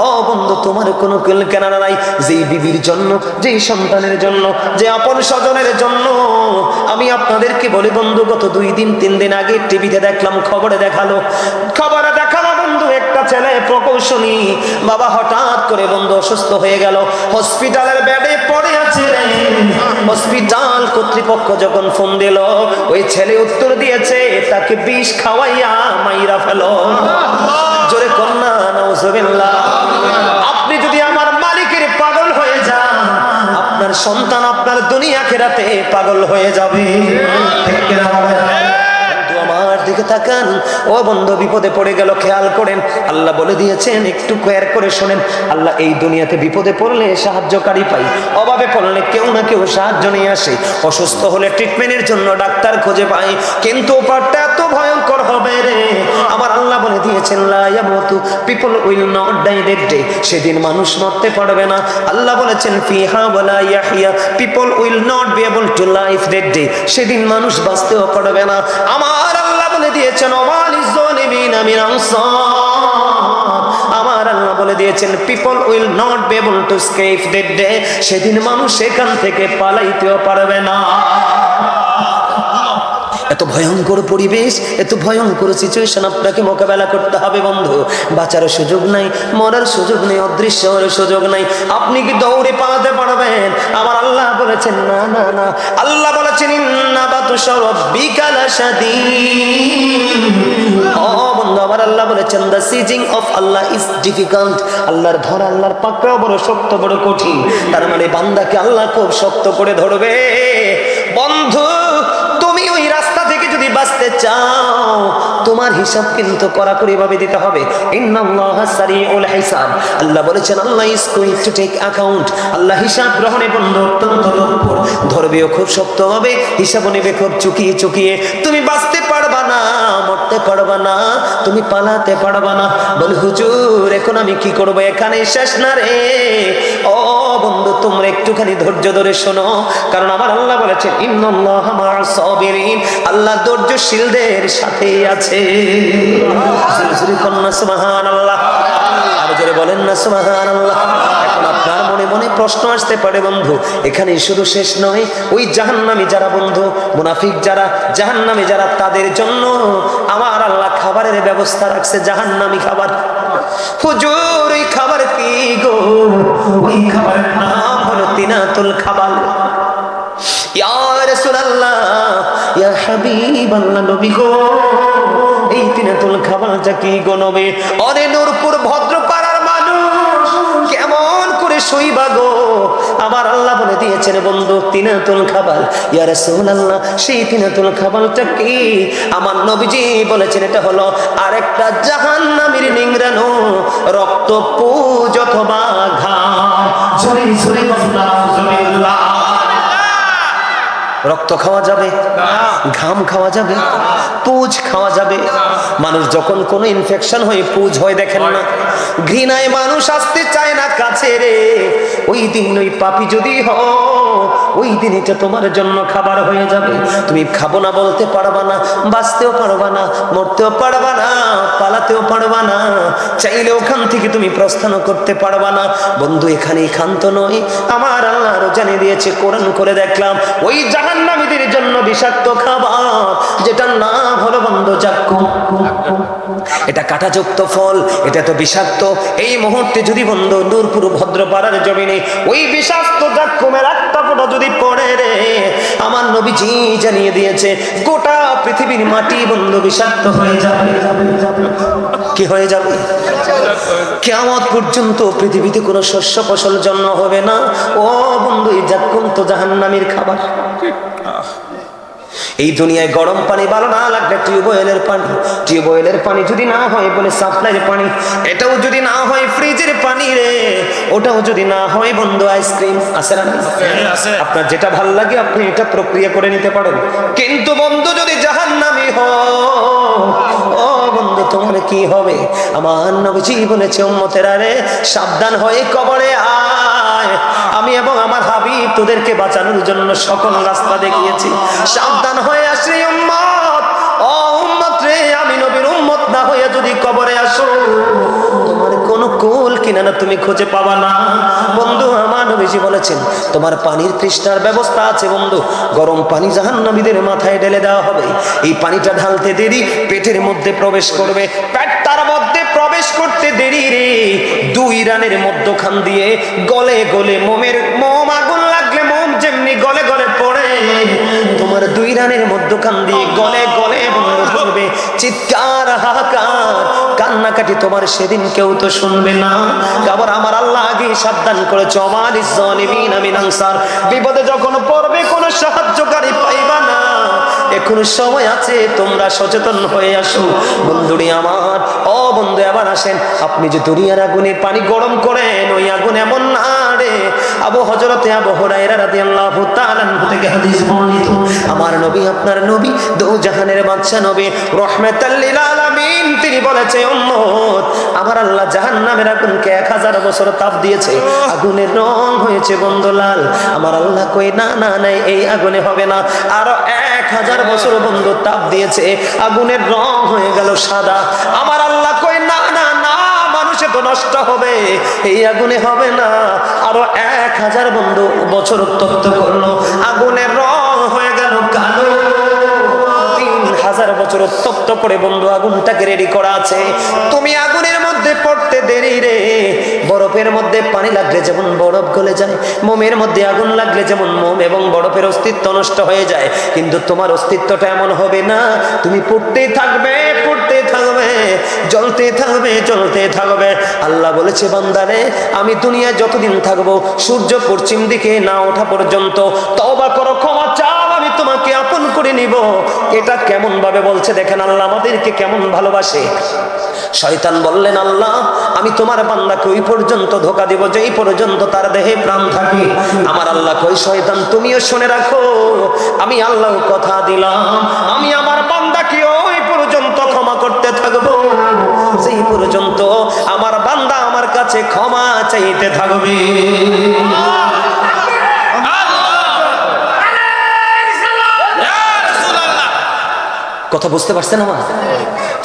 ও বন্ধু, তোমার কোনো কেনারা নাই। যেই বিবির জন্য, যেই সন্তানের জন্য, যে আপন স্বজনের জন্য, আমি আপনাদেরকে বলি বন্ধু, গত 2 দিন 3 দিন আগে টিভিতে দেখলাম, খবরে দেখালো বন্ধু, একটা ছেলে প্রকৌশলী বাবা হঠাৎ করে বন্ধু অসুস্থ হয়ে গেল, হসপিটালের বেডে পড়ে আছে রে। হসপিটাল কর্তৃপক্ষ যখন ফোন দিল, ওই ছেলে উত্তর দিয়েছে তাকে বিষ খাওয়াইয়া মাইরা ফেলো। জোরে কন্যা নাউজুবিল্লাহ। আপনি যদি আমার মালিকের পাগল হয়ে যান, আপনার সন্তান আপনার দুনিয়া আখিরাতে পাগল হয়ে যাবে। ঠিক কি না? আমার দিকে তাকান। ও বন্ধু, বিপদে পড়ে গেল, খেয়াল করেন, আল্লাহ বলে দিয়েছেন, একটু কেয়ার করে শোনেন। আল্লাহ এই দুনিয়াতে বিপদে পড়লে সাহায্যকারী পাই, অভাবে পড়লে কেউ না কেউ সাহায্য নিয়ে আসে, অসুস্থ হলে ট্রিটমেন্টের জন্য ডাক্তার খুঁজে পাই, কিন্তু ওপারটা এত ভয়ঙ্কর হবে রে। আমার আল্লাহ বলে দিয়েছেন লা ইয়ামুতু, people will not die that day, সেদিন মানুষ মরতে পারবে না। আল্লাহ বলেছেন ফিহা ওয়ালা ইয়াহিয়া, people will not be able to live that day, সেদিন মানুষ বাঁচতেও পারবে না। আমার আল্লাহ বলে দিয়েছেন ওমালিজ জালিমিনা মিন আনসার, আমার আল্লাহ বলে দিয়েছেন people will not be able to escape that day, সেদিন মানুষ এখান থেকে পালাইতেও পারবে না। এত ভয়ঙ্কর পরিবেশ, এত ভয়ঙ্কর সিচুয়েশন আপনাকে মোকাবেলা করতে হবে বন্ধু। বাঁচার সুযোগ নাই, মরার সুযোগ নেই, অদৃশ্য হওয়ার সুযোগ নাই। আপনি কি দৌড়ে পালাতে পারবেন? আমার আল্লাহ বলেছেন না না না। আল্লাহ বলেছেন ইন্না বাতুশা রাব্বিকা লাশাদীদ। ও বন্ধু, আমার আল্লাহ বলেছেন the seizing of Allah is difficult. আল্লাহর ধরা, আল্লাহর পাকড়া বড় শক্ত, বড় কঠিন। তার মানে বান্দাকে আল্লাহ খুব শক্ত করে ধরবে। বন্ধু, তুমি ওই রাস্তা থেকে যদি বাঁচতে চাও, তোমার হিসাব কিন্তু কড়াকড়ি ভাবে দিতে হবে। ইন্নাল্লাহা সারিউল হিসাব। আল্লাহ বলেছেন আল্লাহ is going to take account. আল্লাহ হিসাব গ্রহণে বন্ধু অত্যন্ত তৎপর। ধরবেও খুব শক্তভাবে, হিসাবও নেবে খুব চুকিয়ে চুকিয়ে। তুমি বাঁচতে পারবা না, মরতে পারবা না, তুমি পালাতে পারবা না। বল হুজুর, এখন আমি কি করবো? এখানে শেষ না রে। ও বন্ধু, তোমরা একটুখানি ধৈর্য ধরে শোনো, কারণ আমার আল্লাহ বলেছেন ইন্নাল্লাহা মা'আস সাবিরিন। আল্লাহ ধৈর্যশীলদের সাথেই আছে। সুবহানাল্লাহ। আর জোরে বলেন না সুবহানাল্লাহ। এখন আপনার মনে মনে প্রশ্ন আসতে পারে বন্ধু, এখানে শুধু শেষ নয়। ওই জাহান্নামী যারা বন্ধু, মুনাফিক যারা, জাহান্নামী যারা, তাদের জন্য আমার আল্লাহ খাবারের ব্যবস্থা রাখছে, জাহান্নামী খাবার। হুজুর, ওই খাবার কি গো? ওই খাবারের নাম হলো তিনাতুল খাবাল। ইয়া রাসূলুল্লাহ, ইয়া হাবিবাল্লাহ, নবী গো, এই তিনাতুল খাবালটা কি গো নবী? অরে নূরপুর ভদ্রপাড়ার মানুষ কেমন করে সইবা গো? আমার আল্লাহ বলে দিয়েছেন বন্ধু তিনাতুল খাবাল। ইয়া রাসূলুল্লাহ, সেই তিনাতুল খাবালটা কি? আমার নবীজি বলেছেন এটা হলো আরেকটা জাহান্নামীর নিংড়ানো রক্ত, পুজ অথবা ঘাম। জোরে জোরে আল্লাহুম্মাহ। রক্ত খাওয়া যাবে, ঘাম খাওয়া যাবে, পুজ খাওয়া যাবে। মানুষ যখন কোনো ইনফেকশন হয়ে পুজ হয় দেখেন না, ঘৃণায় মানুষ আসতে চায় না কাছে রে। ওই দিন ওই পাপী যদি হও, ওই দিন এটা তোমার জন্য খাবার হয়ে যাবে। তুমি খাবো না বলতে পারবা না, বাঁচতেও পারবা না, মরতেও পারবা না, পালাতেও পারবা না, চাইলে ওখান থেকে তুমি প্রস্থানও করতে পারবা না। বন্ধু, এখানেই ক্ষান্ত নয়, আমার আল্লাহ আরো জানিয়ে দিয়েছে, কোরআন করে দেখলাম ওই জাহান্নামীদের জন্য বিষাক্ত খাবার, যেটার নাম হলো বন্ধু জাক্কুম। এটা কাঁটাযুক্ত ফল, এটা তো বিষাক্ত। এই মুহূর্তে যদি বন্ধু নূরপুর ভদ্রপাড়ার জমিনে ওই বিষাক্ত জাক্কুমের একটা ফোঁটা যদি পড়ে রে, আমার নবীজি জানিয়ে দিয়েছে গোটা পৃথিবীর মাটি বন্ধু বিষাক্ত হয়ে যাবে। কি হয়ে যাবে? কিয়ামত পর্যন্ত পৃথিবীতে কোনো শস্য ফসল জন্ম হবে না। ও বন্ধু, এই জাক্কুম তো জাহান্নামীর খাবার। এই দুনিয়ায় গরম পানি ভালো না লাগলে টিউবওয়েলের পানি, টিউবওয়েলের পানি যদি না হয় বলে সাপ্লাইয়ের পানি, এটাও যদি না হয় ফ্রিজের পানি রে, ওটাও যদি না হয় বন্ধু আইসক্রিম। আছে না? আপনার যেটা ভালো লাগে আপনি এটা প্রক্রিয়া করে নিতে পারেন। কিন্তু বন্ধু যদি জাহান্নামী হয়, ও বন্ধু, তোমার কি হবে? আমার নবীজি বলেছে উম্মতেরা রে, সাবধান হয়ে কবরে আয়। আমি এবং আমার হাবিব তোদেরকে বাঁচানোর জন্য সকল রাস্তা দেখিয়েছি। সাবধান হয়ে আসলে উম্মত, ও উম্মত রে, আমি নবীর উম্মত না হয়ে যদি কবরে আসো, তোমার কোনো কুল কিনারা তুমি খুঁজে পাবা না। বন্ধু, আমার নবীজি বলেছেন তোমার পানির তৃষ্ণার ব্যবস্থা আছে বন্ধু। গরম পানি জাহান্নামীদের মাথায় ঢেলে দেওয়া হবে। এই পানিটা ঢালতে দেরি পেটের মধ্যে প্রবেশ করবে, পেট তার মধ্যে প্রবেশ করতে দেরি রে, দুই রানের মধ্যখান দিয়ে গলে গলে মোম আগুন লাগলে মোম যেমনি গলে গলে পড়ে, তোমার দুই রানের মধ্যখান দিয়ে গলে গলে বন্ধ করবে। চিৎকার, হাহাকার, কান্নাকাটি তোমার সেদিন কেউ তো শুনবে না। আবার আমার আল্লাহ আগে সাবধান করেছে, ওমালিজ জালিমিন মিন আনসার। বিপদে যখন পড়বে কোনো সাহায্যকারী পাইবা না। এখনো সময় আছে, তোমরা সচেতন হয়ে আসো বন্ধুরি আমার। ও বন্ধু, এবার আসেন, আপনি যে দুনিয়ার আগুনের পানি গরম করেন, ওই আগুন এমন না রে। হযরতে আবু হুরায়রা রাদিয়াল্লাহু তাআলা আনহু থেকে হাদিস বর্ণিত, আমার নবী, আপনার নবী, দো জাহানের বাদশা নবী, রাহমাতাল লিল আলামিন, তিনি বলেছে উম্মত, আমার আল্লাহ জাহান্নামের আগুনকে 1000 বছর তাপ দিয়েছে, আগুনের রং হয়েছে বন্ধু লাল। আমার আল্লাহ কই না না না, এই আগুনে হবে না, আরো 1000 বছর বন্ধু তাপ দিয়েছে, আগুনের রং হয়ে গেল সাদা। আমার আল্লাহ কই না না না, মানুষে তো নষ্ট হবে, এই আগুনে হবে না, আরো 1000 বন্ধু বছর উত্তপ্ত করলো, আগুনের রং হয়ে গেল কালো। 1000 বছর উত্তপ্ত করে বন্ধু আগুনটাকে রেডি করা আছে। তুমি আগুনের মধ্যে পড়তে দেরি রে, বরফের মধ্যে পানি লাগলে যেমন বরফ গলে যায়, মোমের মধ্যে আগুন লাগলে যেমন মোম এবং বরফের অস্তিত্ব নষ্ট হয়ে যায়, কিন্তু তোমার অস্তিত্বটা এমন হবে না। তুমি পড়তেই থাকবে, পড়তে থাকবে, জ্বলতে থাকবে, জ্বলতে থাকবে। আল্লাহ বলেছে বান্দারে, আমি দুনিয়ায় যতদিন থাকবো সূর্য পশ্চিম দিকে না ওঠা পর্যন্ত তওবা করো, ক্ষমা চাও, আমি তোমাকে আপন করে নিব। এটা কেমন ভাবে বলছে দেখেন, আল্লাহ আমাদেরকে কেমন ভালোবাসে। শয়তান বললেন, আল্লাহ আমি তোমার বান্দাকে ওই পর্যন্ত ধোঁকা দিব যেই পর্যন্ত তার দেহে প্রাণ থাকে। আমার আল্লাহ কই, শয়তান তুমিও শুনে রাখো, আমি আল্লাহ কথা দিলাম, আমি আমার বান্দাকে ওই পর্যন্ত ক্ষমা করতে থাকবো যেই পর্যন্ত আমার বান্দা আমার কাছে ক্ষমা চাইতে থাকবে। কথা বুঝতে পারছেন? আমার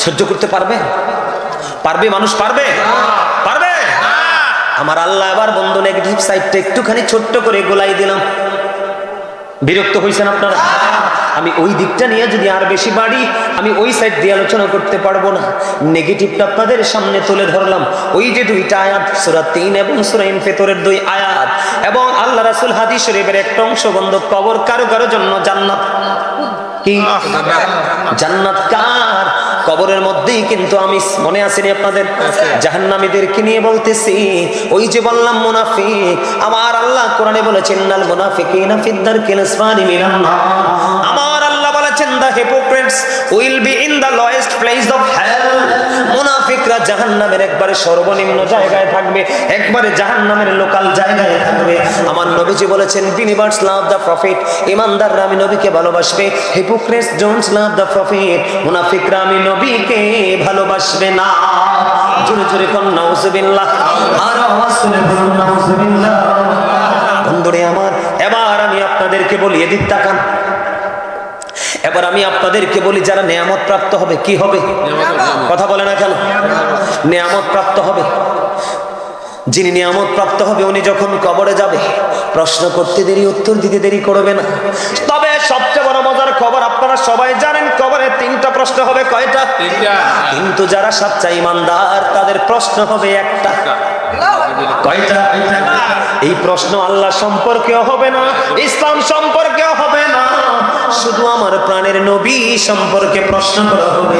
সহ্য করতে পারবে? পারবে মানুষ? পারবে? পারবে? আমার আল্লাহ এবার বন্ধু নেগেটিভ সাইডটা একটুখানি ছোট্ট করে গোলাই দিলাম। বিরক্ত হয়েছেন আপনারা? আমি ওই দিকটা নিয়ে যদি আর বেশি বাড়ি, আমি ওই সাইড দিয়ে আলোচনা করতে পারবো না। নেগেটিভটা আপনাদের সামনে তুলে ধরলাম। ওই যে দুইটা আয়াত, সূরা 3 এবং সূরা ইনফিতরের 2 আয়াত, এবং আল্লাহ রাসূল হাদিস শরীফের একটা অংশ বন্ধ, কবর কারো কারো জন্য জান্নাত। কি জান্নাত কার? কবরের মধ্যেই কিন্তু আমি মনে আসেনি আপনাদের জাহান্নামীদেরকে নিয়ে বলতেছি। ওই যে বললাম মুনাফিক, আমার আল্লাহ কোরআনে বলেছেন নাল মুনাফিকিনা ফিদ দারকিল আসফালি মিনান নার। আমার আল্লাহ বলেছেন the hypocrites will be in the lowest place of hell. মুনাফিকরা জাহান্নামের একবারে সর্বনিম্ন জায়গায় থাকবে, একবারে জাহান্নামের লোকাল জায়গায় থাকবে। আমার নবীজি বলেছেন বিলিভার্স লাভ দা প্রফিট, ইমানদাররা আমি নবীকে ভালোবাসবে, hypocrites don't love the prophet, মুনাফিকরা আমি নবীকে ভালোবাসবে না। জোরে জোরে কোন নাউজুবিল্লাহ, আর আওয়াজ করে বলুন নাউজুবিল্লাহ। বন্ধুরে আমার, এবার আমি আপনাদেরকে বলি, এদিক তাকান, এবার আমি আপনাদেরকে বলি, যারা নিয়ামত প্রাপ্ত হবে কি হবে? কথা বলে না কেন? নিয়ামত প্রাপ্ত হবে। যিনি নিয়ামত প্রাপ্ত হবে উনি যখন কবরে যাবে, প্রশ্ন করতে দেরি, উত্তর দিতে দেরি করবে না। তবে সবচেয়ে বড় মজার খবর, আপনারা সবাই জানেন কবরে 3টা প্রশ্ন হবে। কয়টা? 3টা। কিন্তু যারা সচ্চা ইমানদার তাদের প্রশ্ন হবে একটা। কয়টা? এই প্রশ্ন আল্লাহ সম্পর্কেও হবে না, ইসলাম সম্পর্কেও হবে না, শুধু আমার প্রাণের নবী সম্পর্কে প্রশ্ন করা হবে।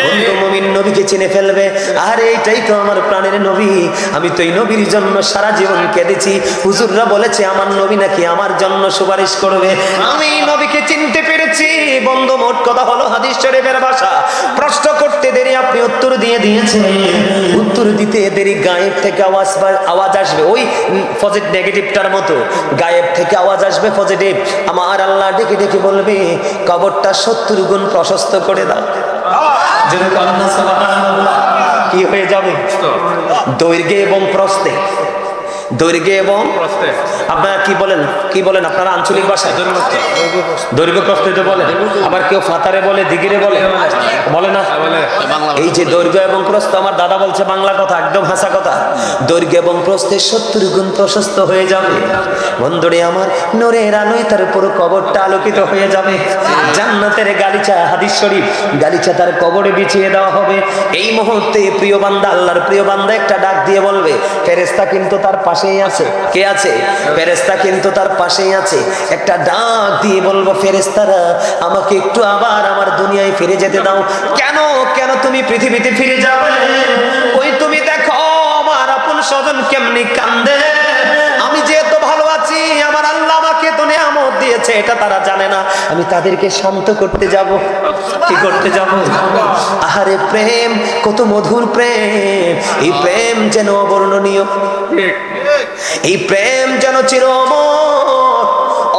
বন্ধু মুমিন নবীকে চিনে ফেলবে, আরে এইটাই তো আমার প্রাণের নবী, আমি তো এই নবীর জন্য সারা জীবন কেঁদেছি, হুজুররা বলেছে আমার নবী নাকি আমার জন্য সুপারিশ করবে, আমি নবীকে চিনতে পেরেছি। বন্ধু মোট কথা হলো হাদিস শরীফের ভাষা, প্রশ্ন করতে দেরি আপনি উত্তর দিয়ে দিয়েছেন, উত্তর দিতে দেরি গায়েব থেকে আওয়াজ আসবে, ওই পজিটিভ নেগেটিভটার মতো গায়েব থেকে আওয়াজ আসবে পজিটিভ। আমার আল্লাহ ডেকে ডেকে বলবে কবরটা 70 গুণ প্রশস্ত করে দাও। কি হয়ে যাবে? দৈর্ঘ্যে এবং প্রস্থে, দৈর্ঘ্যে এবং আপনারা কি বলেন, কি বলেন আপনারা আঞ্চলিক ভাষায়? দৈর্ঘ্য প্রস্থে তো বলে, আবার কেউ ফাতারে বলে, দিগিরে বলে, বলে না? এই যে দৈর্ঘ্য এবং প্রস্থ, আমার দাদা বলছে বাংলা কথা, একদম হাসা কথা, দৈর্ঘ্য এবং প্রস্থে 70 গুণ প্রশস্ত হয়ে যাবে। বন্ধুরে আমার, নূরের আলোয় তার পুরো কবরটা আলোকিত হয়ে যাবে। জান্নাতের গালিচা, হাদিস শরীফ, গালিচা তার কবরে বিছিয়ে দেওয়া হবে। এই মুহূর্তে প্রিয় বান্দা, আল্লাহর প্রিয় বান্দা একটা ডাক দিয়ে বলবে, ফেরেশতা কিন্তু তার পাশেই আছে। কে আছে? ফেরেশতা কিন্তু তার পাশেই আছে। একটা ডাক দিয়ে বলবো, ফেরেশতারা আমাকে একটু আবার আমার দুনিয়ায় ফিরে যেতে দাও। কেন কেন তুমি পৃথিবীতে ফিরে যাবে? ওই তুমি দেখো আমার আপন স্বজন কেমনি কান্দে, আমি যে এত ভালো আছি, আমার আল্লাহ আমাকে তো নিয়ামত দিয়েছে, এটা তারা জানে না। আমি তাদেরকে শান্ত করতে যাব। কি করতে যাব? আহারে প্রেম, কত মধুর প্রেম, এই প্রেম যেন অবর্ণনীয়, এই প্রেম যেন চির অমর।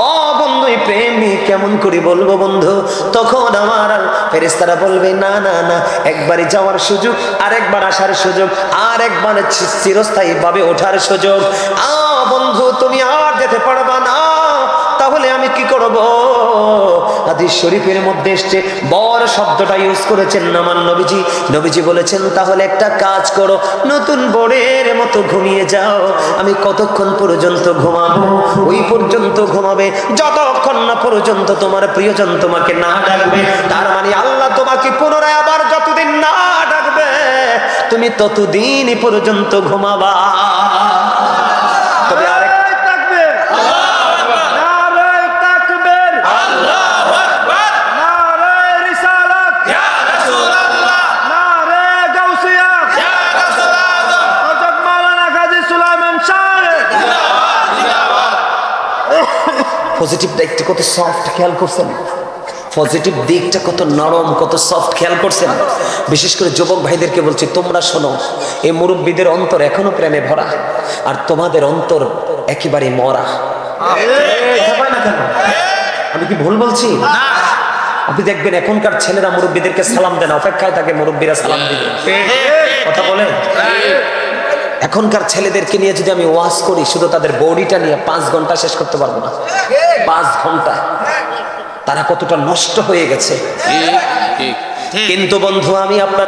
ও বন্ধু, এই প্রেম কেমন করে বলবো বন্ধু? তখন আমার ফেরেশতারা বলবে, না না না, একবারই যাওয়ার সুযোগ, আরেকবার আসার সুযোগ, আর একবার চিরস্থায়ী ভাবে ওঠার সুযোগ। বন্ধু তুমি আর যেতে পারবা না, তাহলে আমি কি করব? হাদিস শরীফের মধ্যে এসছে, বর শব্দটা ইউজ করেছেন আমার নবীজি। নবীজি বলেছেন, তাহলে একটা কাজ করো, নতুন বরের মতো ঘুমিয়ে যাও। আমি কতক্ষণ পর্যন্ত ঘুমাবো? ওই পর্যন্ত ঘুমাবে যতক্ষণ না পর্যন্ত তোমার প্রিয়জন তোমাকে না ডাকবে। তার মানে আল্লাহ তোমার ততদিন পর্যন্ত ঘুমাবা। তবে আরেক পজিটিভটা একটু কত সফট, খেয়াল করছেন? পজিটিভ দিকটা কত নরম, কত সফট, খেয়াল করছেন? বিশেষ করে যুবক ভাইদেরকে বলছি, তোমরা শোনো, এই মুরব্বীদের অন্তর এখনো প্রেমে ভরা, আর তোমাদের অন্তর একেবারে মরা। কথা কয় না কেন? আমি কি ভুল বলছি? আপনি দেখবেন এখনকার ছেলেরা মুরব্বীদেরকে সালাম দেন, অপেক্ষায় থাকে মুরব্বীরা সালাম দিবে। কথা বলে? এখনকার ছেলেদেরকে নিয়ে যদি আমি ওয়াজ করি, শুধু তাদের বডিটা নিয়ে 5 ঘন্টা শেষ করতে পারবো না। 5 ঘন্টা তারা কতটা নষ্ট হয়ে গেছে। কিন্তু বন্ধু, আমি আপনার